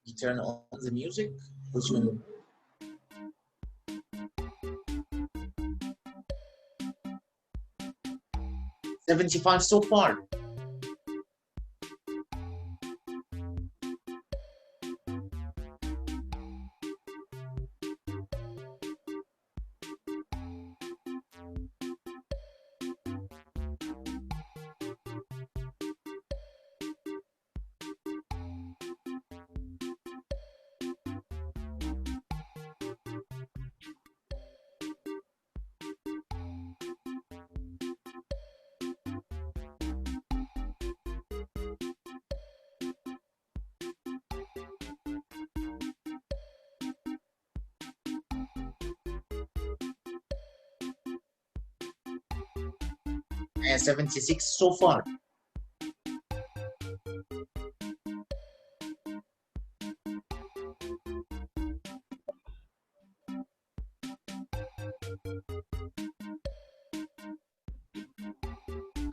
You turn on the music, which one? $75 so far. And 76 so far.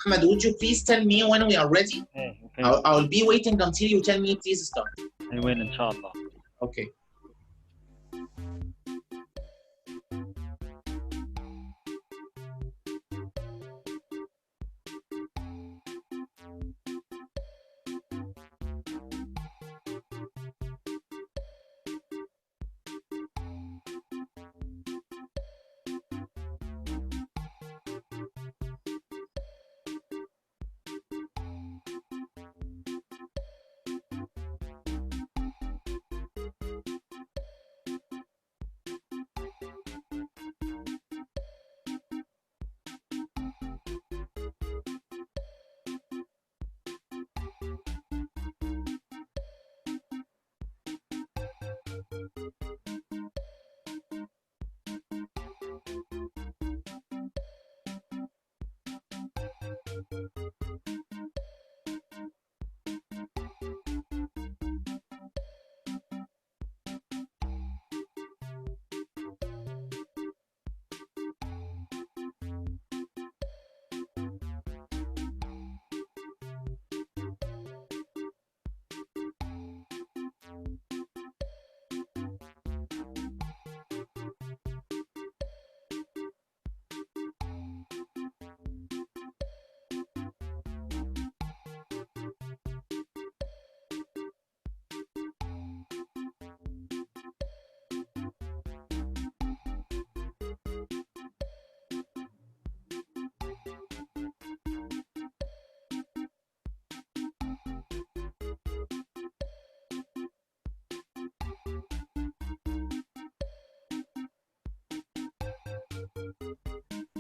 Ahmed, would you please tell me when we are ready? Okay. I'll be waiting until you tell me please start. I will إن شاء الله. Okay.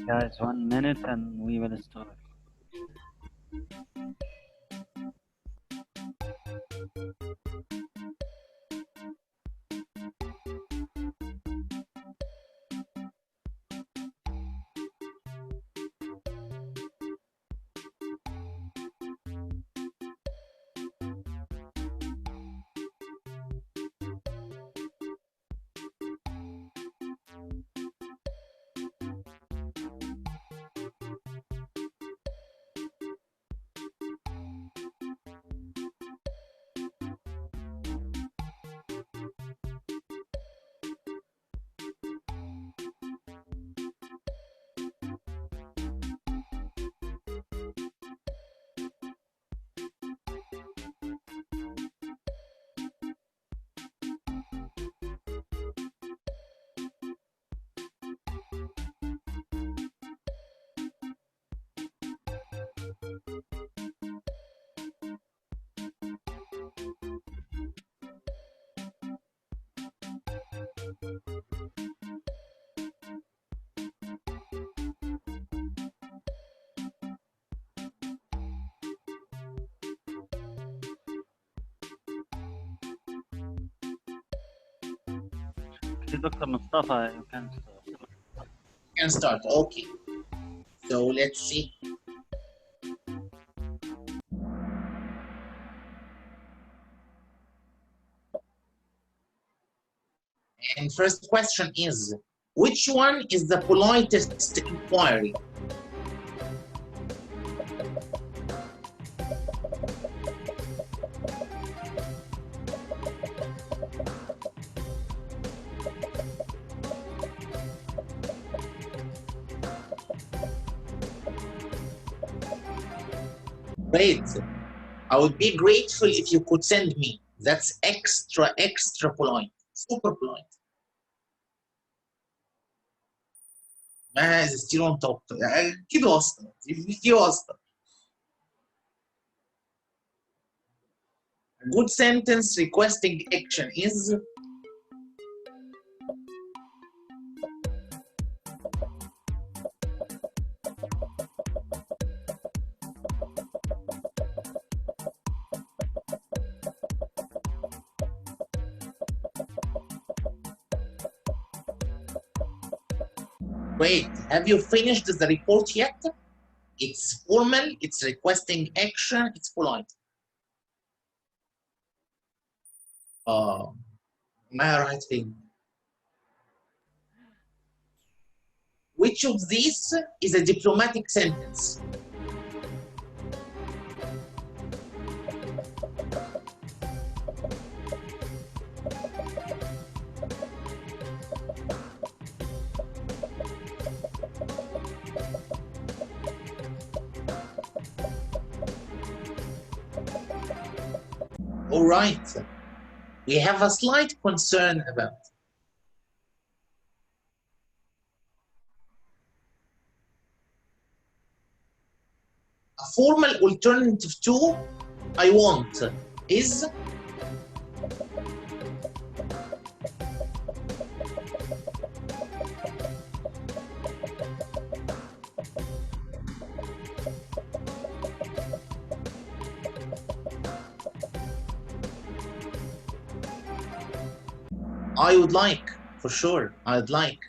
Guys, 1 minute and we will start. Dr. Mustafa, you can start. Can start. Okay. So let's see. And first question is, which one is the politest inquiry? Great. I would be grateful if you could send me. That's extra polite. Super polite. ما is still on top. كده واسطة. في واسطة. Good sentence requesting action is Wait, have you finished the report yet? It's formal, it's requesting action, it's polite. ما راحت فين؟ Which of these is a diplomatic sentence? All right. We have a slight concern about a formal alternative to I want is I would like, for sure. I'd like.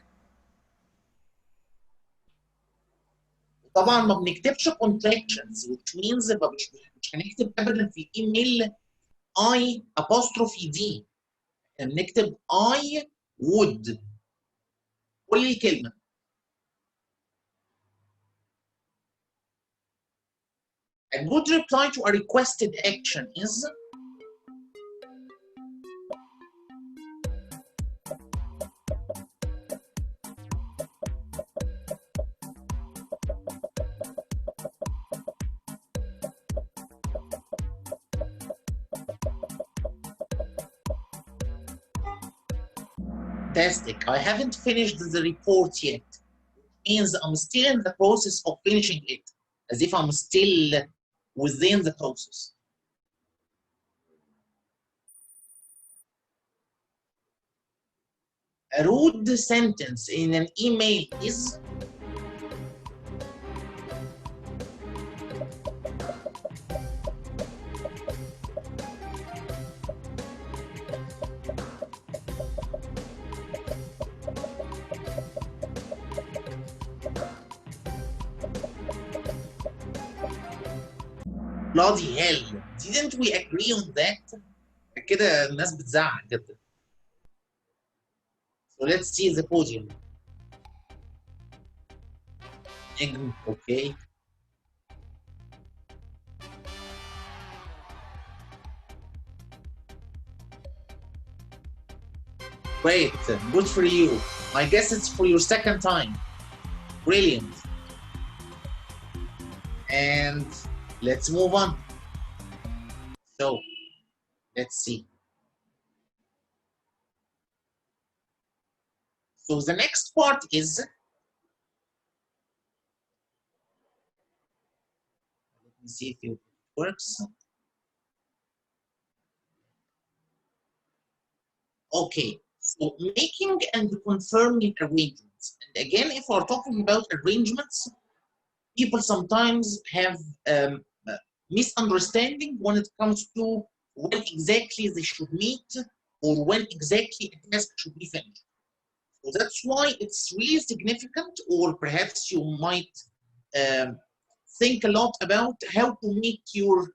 طبعا ما بنكتبش contractions which means مش هنكتب ابدا في الايميل I apostrophe D. بنكتب I would. كل الكلمة. A good reply to a requested action is fantastic. I haven't finished the report yet. It means I'm still in the process of finishing it, as if I'm still within the process. A rude sentence in an email is bloody hell. Didn't we agree on that? كده الناس بتزعق جدا. So let's see the podium. Okay. Great, good for you. I guess it's for your second time. Brilliant. And let's move on. So, let's see. So the next part is, let me see if it works. Okay, so making and confirming arrangements. And again, if we're talking about arrangements, people sometimes have misunderstanding when it comes to when exactly they should meet or when exactly a task should be finished. So that's why it's really significant, or perhaps you might think a lot about how to make your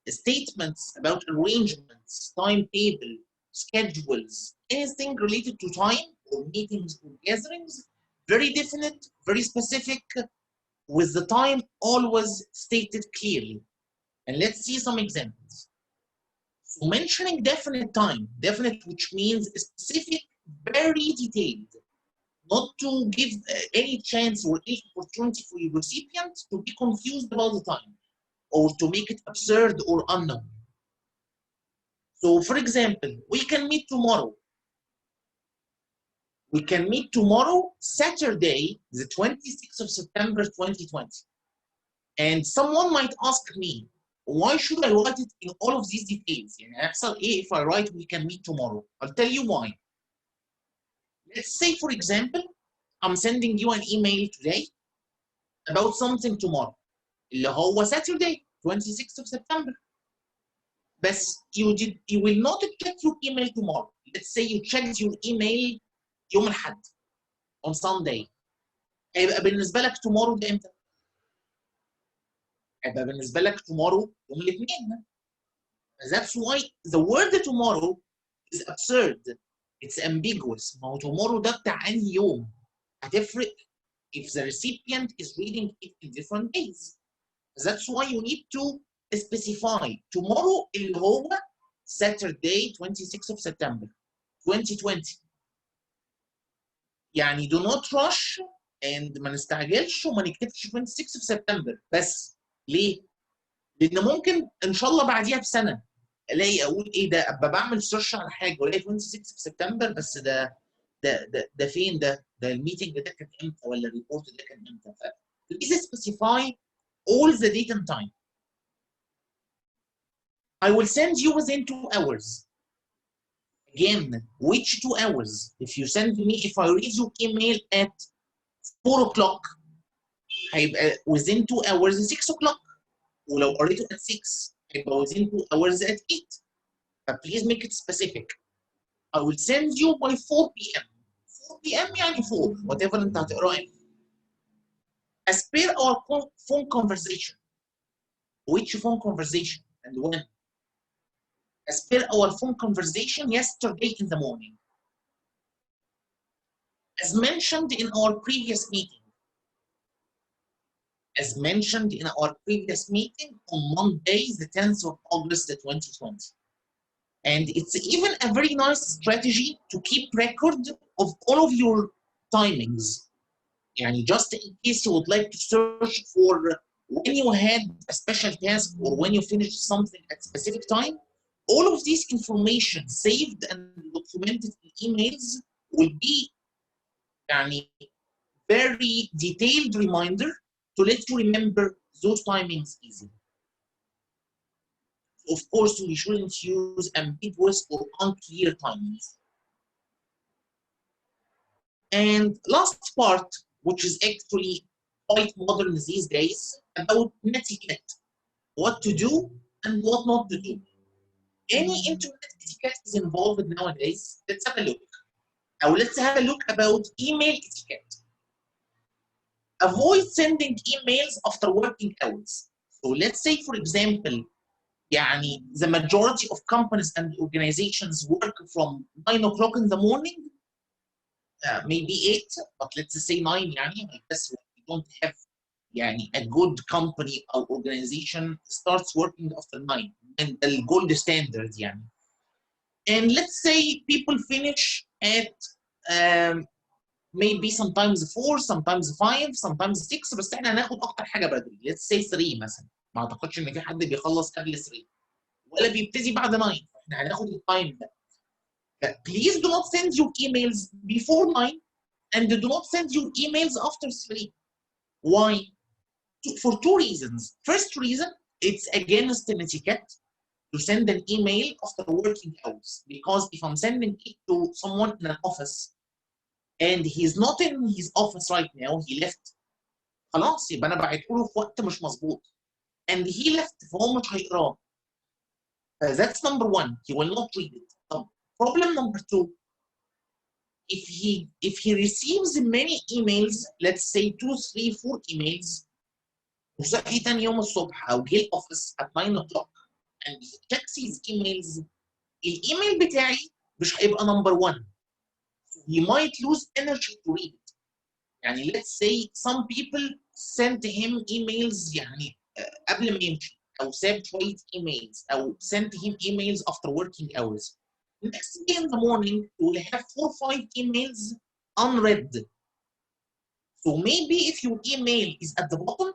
statements about arrangements, timetable, schedules, anything related to time or meetings or gatherings, very definite, very specific, with the time always stated clearly. And let's see some examples. So mentioning definite time, definite which means specific, very detailed, not to give any chance or any opportunity for your recipient to be confused about the time or to make it absurd or unknown. So for example, we can meet tomorrow. We can meet tomorrow, Saturday, the 26th of September, 2020. And someone might ask me, why should I write it in all of these details? If I write we can meet tomorrow, I'll tell you why. Let's say, for example, I'm sending you an email today about something tomorrow. اللي هو Saturday, 26th of September. But you will not check your email tomorrow. Let's say you checked your email يوم الأحد, on Sunday. هيبقى بالنسبة لك tomorrow ده امتى؟ هيبقى بالنسبة لك tomorrow يوم الاثنين. That's why the word tomorrow is absurd. It's ambiguous. ما هو tomorrow ده بتاع أنهي يوم؟ هتفرق if the recipient is reading it in different days. That's why you need to specify tomorrow اللي هو Saturday 26th of September 2020. يعني do not rush and ما نستعجلش وما نكتبش 26th of September بس. ليه؟ لأن ممكن إن شاء الله بعديها بسنة الاقي اقول ايه ده، ابقى بعمل سيرش على حاجه والاقي 26 سبتمبر، بس ده فين ده الميتنج ده كان امتى ولا الريبورت ده كان امتى. please specify all the date and time. I will send you within 2 hours. Again, which 2 hours? If you send me, if I read your email at 4 o'clock, هيبقى within 2 hours 6 o'clock. ولو قريته at 6 هيبقى within 2 hours at 8. But please make it specific. I will send you by 4 p.m. 4 p.m. يعني 4 whatever انت هتقراه. As per our phone conversation. Which phone conversation and when? As per our phone conversation yesterday in the morning. As mentioned in our previous meeting. As mentioned in our previous meeting on Monday, the 10th of August 2020. And it's even a very nice strategy to keep record of all of your timings. Yani just in case you would like to search for when you had a special task or when you finished something at a specific time, all of this information saved and documented in emails will be yani, very detailed reminder to let you remember those timings easily. Of course, we shouldn't use ambiguous or unclear timings. And last part, which is actually quite modern these days, about etiquette, what to do and what not to do. Any internet etiquette is involved nowadays. Let's have a look. Now let's have a look about email etiquette. Avoid sending emails after working hours. So let's say, for example, يعني the majority of companies and organizations work from 9 o'clock in the morning, maybe 8, but let's say 9 يعني. I guess we don't have يعني a good company or organization starts working after 9 and the gold standard يعني. And let's say people finish at maybe sometimes 4, sometimes 5, sometimes 6، بس احنا هناخد اكتر حاجه بدري. let's say 3 مثلا. ما اعتقدش ان في حد بيخلص قبل 3 ولا بيبتدي بعد 9. احنا هناخد التايم ده. Please do not send your emails before 9 and do not send your emails after 3. Why? For 2 reasons. First reason, it's against an etiquette to send an email after working hours, because if I'm sending it to someone in an office and he's not in his office right now, he left, خلاص يبقى انا بعته له في وقت مش مظبوط and he left فهو مش هيقراه. That's number one. He will not read it. Problem number 2, if he receives many emails, let's say 2, 3, 4 emails, وصحي تاني يوم الصبح او جه الاوفيس at 9 o'clock and he checks his emails, الايميل بتاعي مش هيبقى number 1. So he might lose energy to read it. يعني let's say some people sent him emails يعني قبل ما يمشي او ساب شويه emails او sent him emails after working hours. Next day in the morning, you will have 4 or 5 emails unread. So maybe if your email is at the bottom,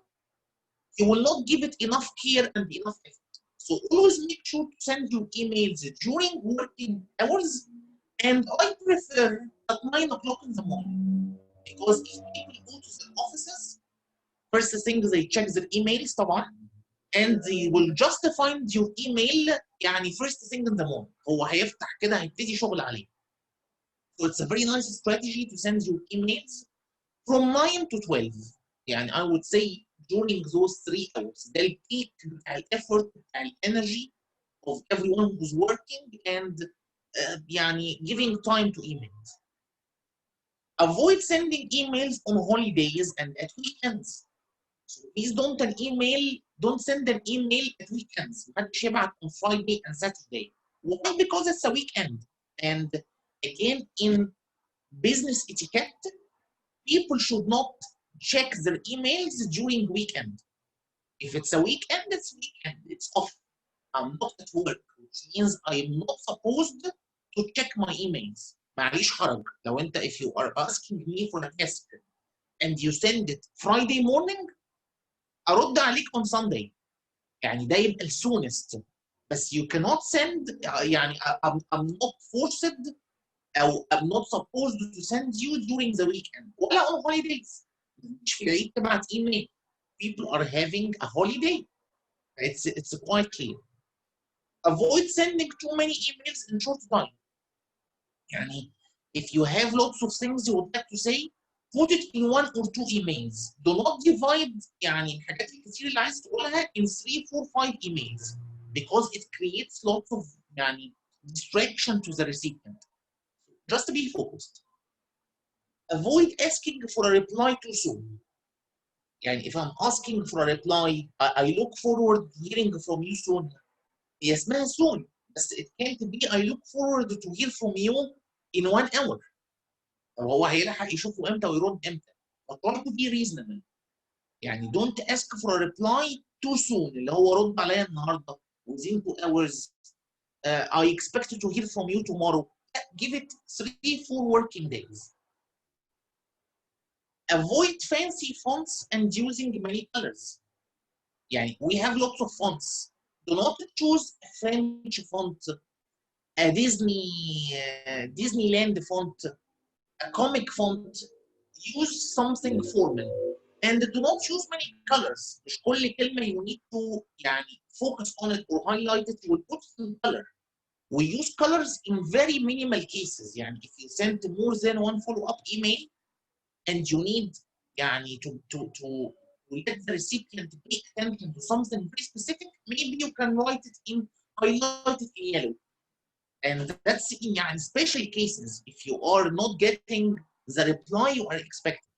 you will not give it enough care and enough effort. So always make sure to send your emails during working hours, and I prefer at 9 o'clock in the morning. Because if people go to the offices, first thing they check their emails طبعا, and they will just find your email يعني first thing in the morning. هو هيفتح كده هيبتدي شغل عليه. So it's a very nice strategy to send your emails from 9 to 12. يعني I would say during those 3 hours. ده البيك بتاع الeffort بتاع الانرجي of everyone who's working and يعني giving time to emails. Avoid sending emails on holidays and at weekends. So please don't send an email at weekends. محدش يبعت on Friday and Saturday. Why? Because it's a weekend. And again, in business etiquette, people should not check their emails during weekend. If it's a weekend, it's weekend. It's off. I'm not at work, which means I am not supposed to check my emails. معليش حرج. لو انت if you are asking me for a task and you send it Friday morning, ارد عليك on Sunday. يعني ده يبقى السونست. بس you cannot send يعني I'm not forced او I'm not supposed to send you during the weekend ولا on holidays. مش في العيد تبعت ايميل. People are having a holiday. It's quite clear. Avoid sending too many emails in short time. يعني if you have lots of things you would like to say, put it in 1 or 2 emails. Do not divide يعني الحاجات الكتير اللي عايز تقولها in 3, 4, 5 emails because it creates lots of يعني distraction to the recipient. Just be focused. Avoid asking for a reply too soon. يعني if I'm asking for a reply, I look forward hearing from you soon. هي اسمها soon بس it can't be I look forward to hear from you in 1 hour. هو هيلحق يشوفه امتى ويرد امتى. But try to be reasonable. يعني don't ask for a reply too soon اللي هو رد عليا النهارده within 2 hours. I expect to hear from you tomorrow. Give it 3, 4 working days. Avoid fancy fonts and using many colors. يعني we have lots of fonts. Do not choose a French font, a Disneyland font, a comic font. Use something formal. And do not use many colors. مش كل كلمة you need to يعني focus on it or highlight it. You will put some color. We use colors in very minimal cases. يعني if you send more than 1 follow-up email and you need يعني to let the recipient pay attention to something very specific, maybe you can write it in highlight it in yellow. And that's in يعني special cases if you are not getting the reply you are expecting.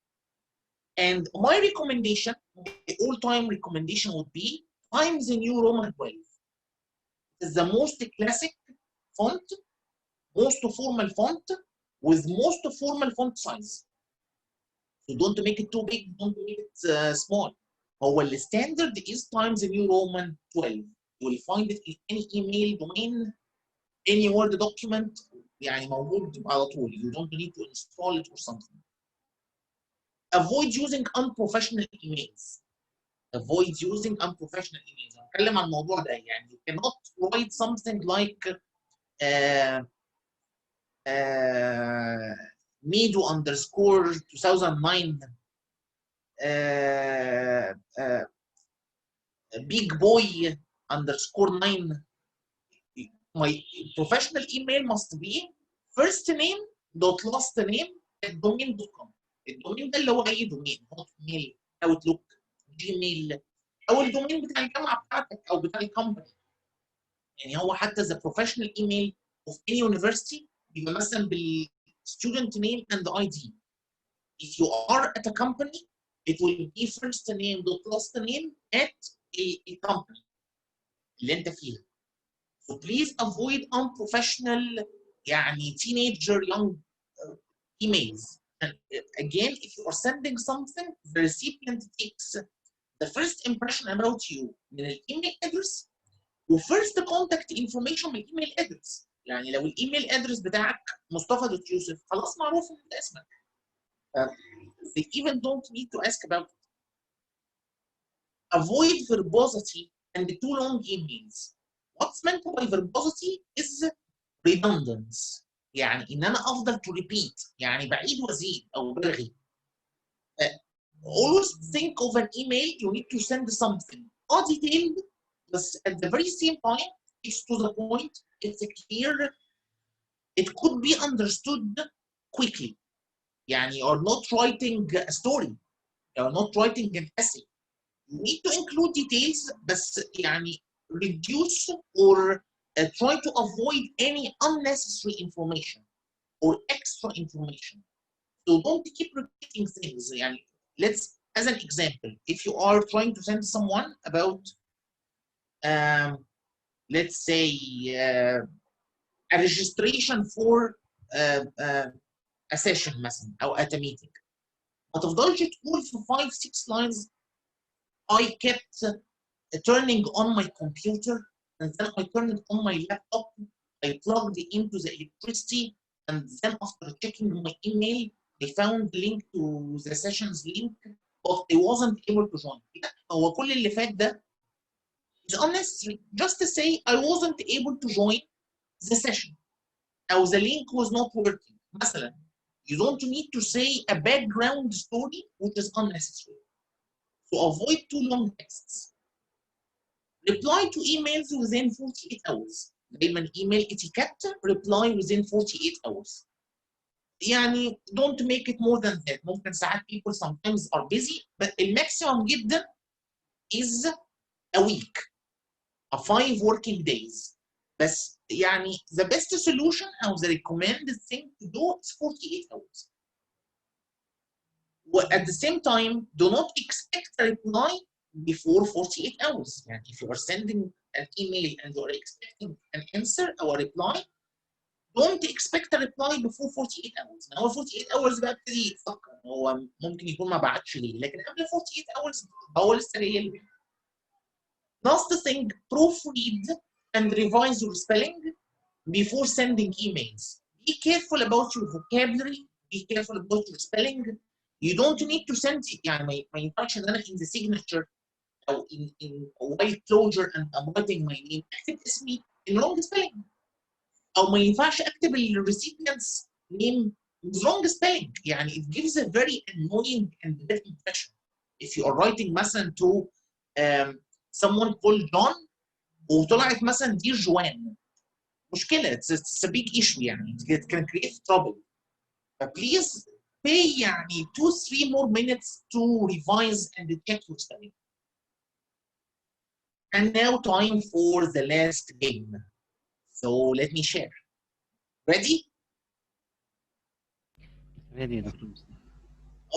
And my recommendation, the all-time recommendation would be Times New Roman 12. It's the most classic font, most formal font with most formal font size. So don't make it too big, don't make it small. هو الستاندرد is Times New Roman 12. You will find it in any email domain, any Word document يعني موجود على طول. You don't need to install it or something. Avoid using unprofessional emails. Avoid using unprofessional emails. هنتكلم عن الموضوع ده يعني you cannot write something like Mido underscore 2009 big boy underscore 9. My professional email must be first name dot last name at domain.com. الدومين ده اللي هو اي دومين، هوت ميل، اوتلوك، جيميل، او الدومين بتاع الجامعه بتاعتك او بتاع الكومباني. يعني هو حتى the professional email of any university بيبقى مثلا بالstudent name and ID. If you are at a company, it will be first name dot last name at a company اللي انت فيها. So please avoid unprofessional يعني teenager young emails. And again, if you are sending something, the recipient takes the first impression about you من الايميل ادرس وفيرست كونتاكت انفورميشن من الايميل ادرس. يعني لو الايميل ادرس بتاعك مصطفى.يوسف خلاص معروف ان ده اسمك. They even don't need to ask about it. Avoid verbosity and the too long emails. What's meant by verbosity is redundance. يعني ان انا افضل to repeat يعني بعيد وازيد او برغي. Always think of an email you need to send something detailed but at the very same time it's to the point, it's clear, it could be understood quickly. يعني you're not writing a story, you're not writing an essay. You need to include details بس يعني reduce or try to avoid any unnecessary information or extra information. So don't keep repeating things. يعني let's, as an example, if you are trying to send someone about let's say a registration for a session مثلا او at a meeting. ما تفضلش تقول في 5-6 lines I kept turning on my computer and then I turned it on my laptop, I plugged it into the electricity and then after checking my email I found the link to the sessions link but I wasn't able to join. هو كل اللي فات ده It's unnecessary. Just to say I wasn't able to join the session or the link was not working. مثلا, you don't need to say a background story which is unnecessary. So avoid too long texts. Reply to emails within 48 hours. دايما email etiquette reply within 48 hours. يعني don't make it more than that. ممكن ساعات people sometimes are busy, but the maximum جدا is a week, a 5 working days. بس يعني the best solution or the recommended thing to do is 48 hours. At the same time, do not expect a reply before 48 hours. يعني if you are sending an email and you are expecting an answer or a reply, don't expect a reply before 48 hours. هو 48 hours بقى ابتدي يفكر هو ممكن يكون ما بعتش ليه، لكن قبل 48 hours هو لسه جاي لي. Last thing, proofread and revise your spelling before sending emails. Be careful about your vocabulary, be careful about your spelling. You don't need to send يعني ما ينفعش ان انا in the signature او in while closure and I'm writing my name اكتب اسمي in wrong spelling. او ما ينفعش اكتب ال recipient's name with wrong spelling. يعني it gives a very annoying and bad impression. If you are writing مثلا to someone called John وطلعت مثلا دي جوان مشكله. It's a big issue يعني it can create trouble. But please pay يعني 2-3 more minutes to revise and check your spelling. And now time for the last game. So let me share. Ready? Ready يا دكتور مصطفى.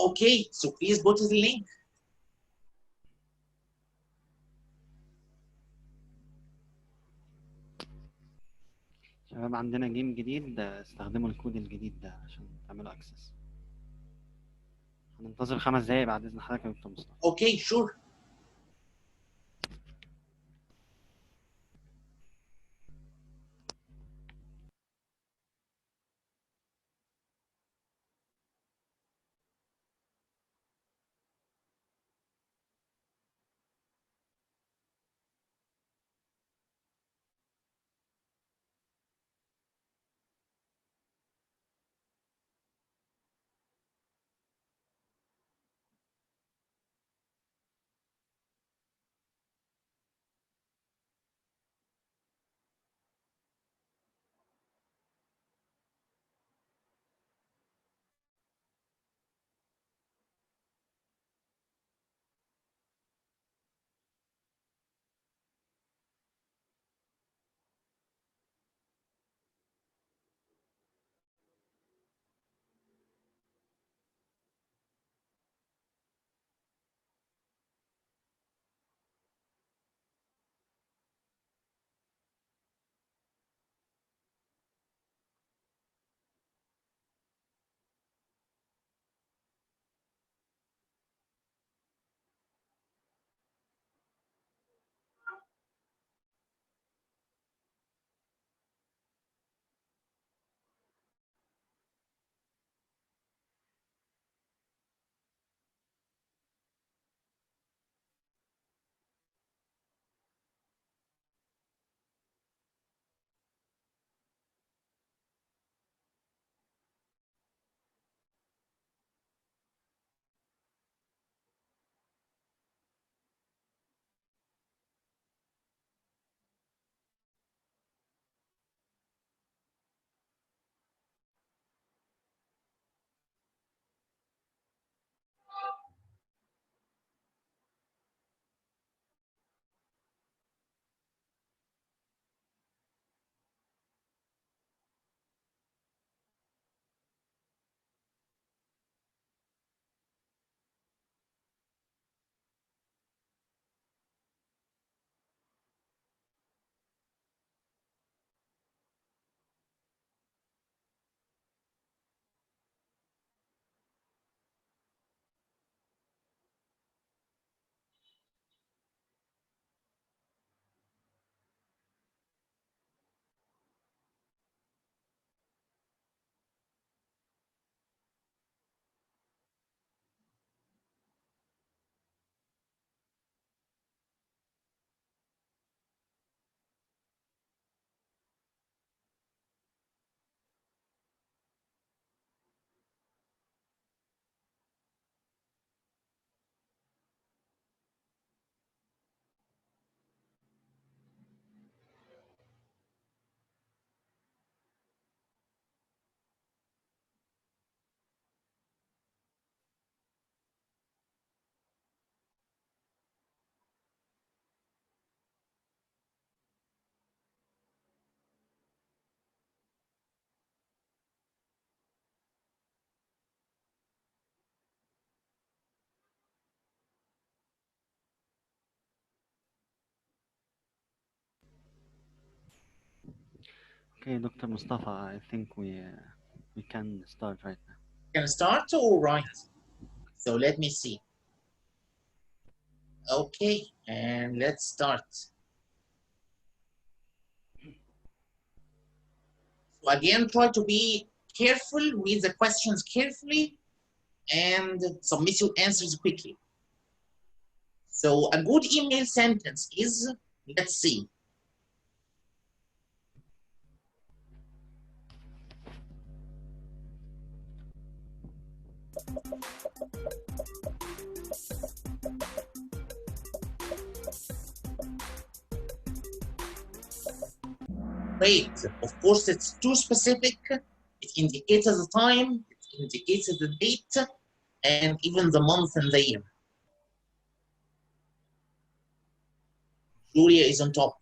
Okay, so please go to the link. شباب عندنا جيم جديد، استخدموا الكود الجديد ده عشان تعملوا اكسس. هننتظر 5 دقايق بعد اذن حضرتك يا دكتور مصطفى. Okay, sure. Okay, Dr. Mustafa, I think we can start right now. Can start? All right. So let me see. Okay, and let's start. So again, try to be careful, read the questions carefully, and submit your answers quickly. So a good email sentence is, let's see. Great. Of course, it's too specific. It indicates the time, it indicates the date, and even the month and the year. Julia is on top.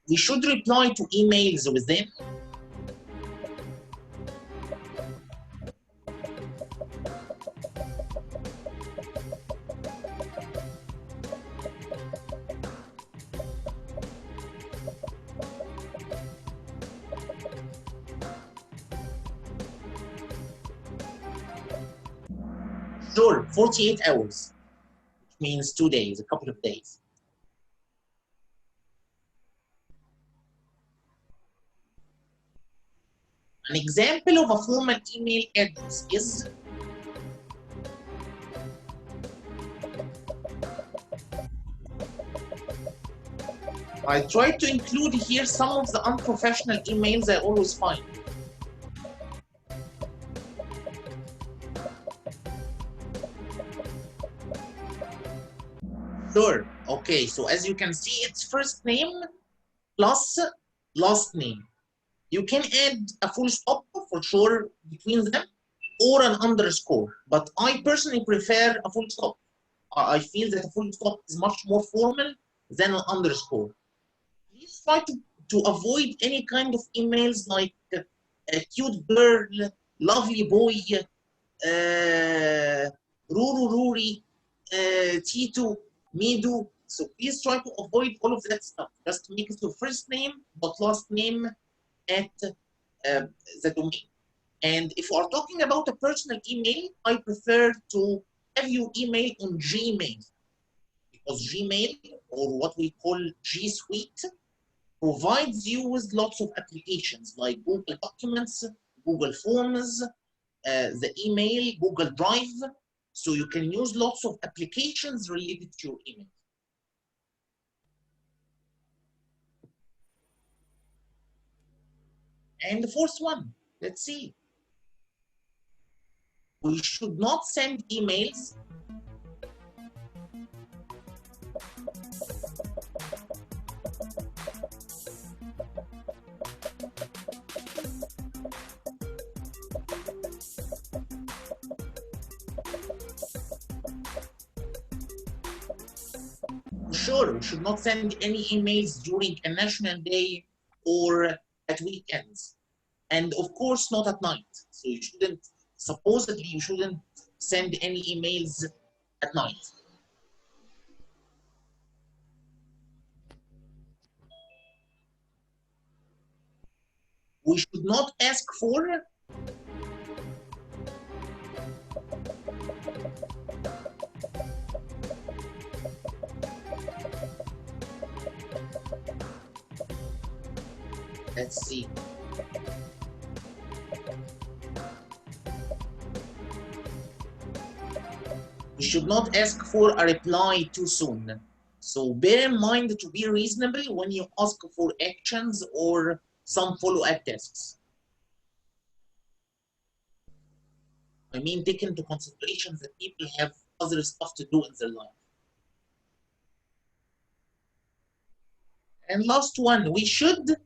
We should reply to emails within. Sure, 48 hours, which means 2 days, a couple of days. An example of a formal email address is I try to include here some of the unprofessional emails I always find. Sure. Okay, so as you can see, it's first name plus last name. You can add a full stop for sure between them or an underscore, but I personally prefer a full stop. I feel that a full stop is much more formal than an underscore. Please try to avoid any kind of emails like cute girl, lovely boy, Ruru Ruri, Tito, Midu. So please try to avoid all of that stuff. Just make it your first name, but last name at the domain. And if you are talking about a personal email, I prefer to have your email on Gmail, because Gmail, or what we call G Suite, provides you with lots of applications like Google Documents, Google Forms, the email, Google Drive. So you can use lots of applications related to your email. And the fourth one, let's see. We should not send emails sure, we should not send any emails during a national day or at weekends. And of course, not at night. So you shouldn't, supposedly, you shouldn't send any emails at night. We should not ask for let's see. We should not ask for a reply too soon. So bear in mind to be reasonable when you ask for actions or some follow-up tasks. I mean, take into consideration that people have other stuff to do in their life. And last one, we should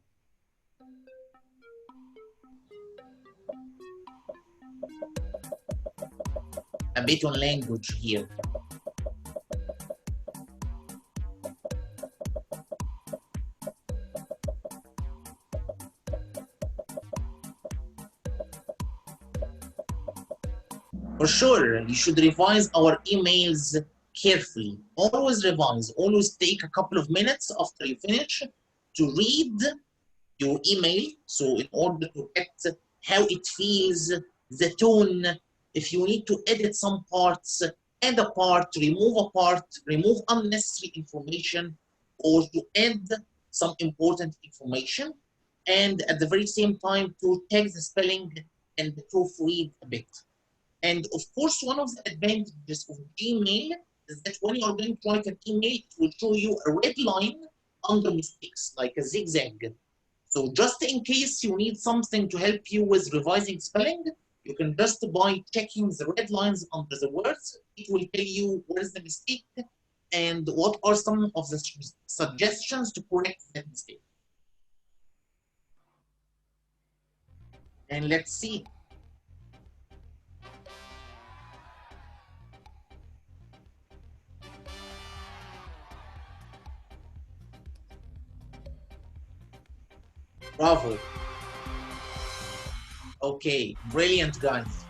a bit on language here. For sure, you should revise our emails carefully. Always revise. Always take a couple of minutes after you finish to read your email. So in order to get how it feels, the tone, if you need to edit some parts, add a part, remove unnecessary information, or to add some important information. And at the very same time, to check the spelling and proofread a bit. And of course, one of the advantages of Gmail is that when you are going to write an email, it will show you a red line under mistakes, like a zigzag. So just in case you need something to help you with revising spelling, you can just by checking the red lines under the words, it will tell you where is the mistake and what are some of the suggestions to correct that mistake. And let's see. Bravo. Okay, brilliant, guys.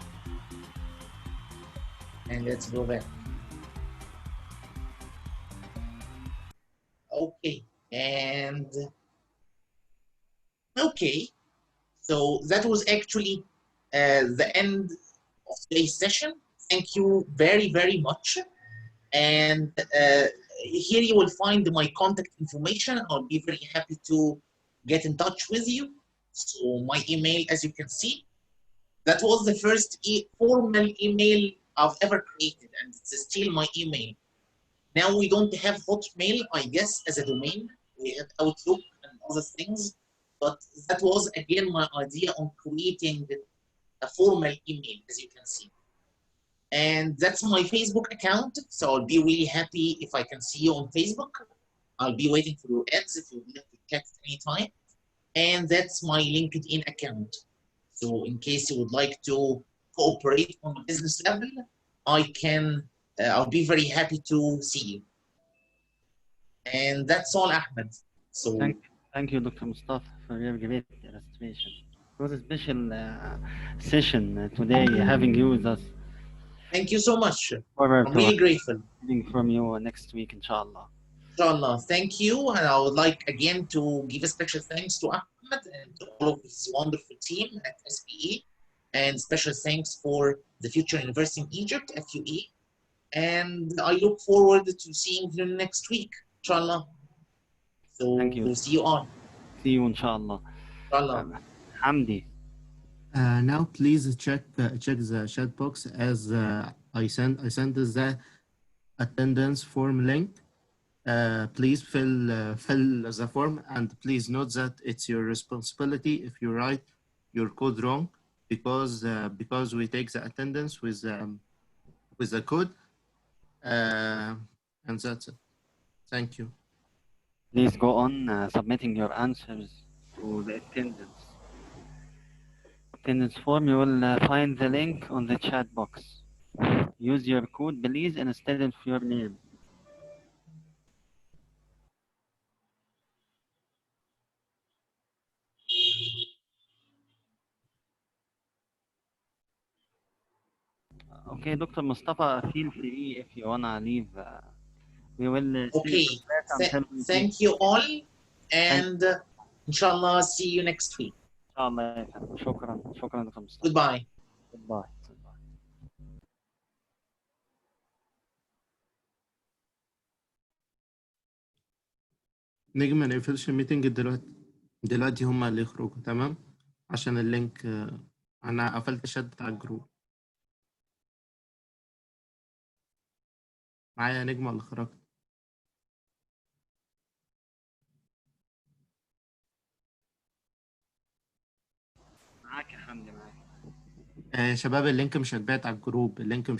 And let's go back. Okay, and okay, so that was actually the end of today's session. Thank you very, very much. And here you will find my contact information. I'll be very happy to get in touch with you. So my email, as you can see, that was the first formal email I've ever created, and it's still my email. Now we don't have Hotmail, I guess, as a domain. We have Outlook and other things, but that was again my idea on creating a formal email, as you can see. And that's my Facebook account, so I'll be really happy if I can see you on Facebook. I'll be waiting for your ads if you'd like to chat at any time. And that's my LinkedIn account. So in case you would like to cooperate on a business level, I'll be very happy to see you. And that's all, Ahmed. So Thank you, Dr. Mustafa, for your great illustration. It was a special session today, having you with us. thank you so much. Forward I'm to really grateful. hearing from you next week, inshallah. Inshallah, thank you. And I would like again to give a special thanks to Ahmed and to all of his wonderful team at SPE. And special thanks for the Future University in Egypt, FUE. And I look forward to seeing you next week, inshallah. So Thank you. we'll see you on. See you, inshallah. Inshallah. Hamdi. Now please check the chat box as I send the attendance form link. Please fill the form, and please note that it's your responsibility if you write your code wrong, because we take the attendance with the code, and that's it. Thank you. Please go on submitting your answers to the attendance form. You will find the link on the chat box. Use your code, please, instead of your name. Okay, Dr. Mustafa, feel free if you wanna leave. We will Okay. Thank you all, and inshallah see you next week. inshallah. شكرا دكتور مصطفى. Goodbye. Goodbye. نجم ما نقفلش الميتنج دلوقتي هما اللي يخرجوا، تمام؟ عشان اللينك انا قفلت الشات بتاع الجروب. معايا نجمة ولا خرجت؟ معاك يا حمدي، معاك. شباب اللينك مش هيتبعت على الجروب، اللينك مش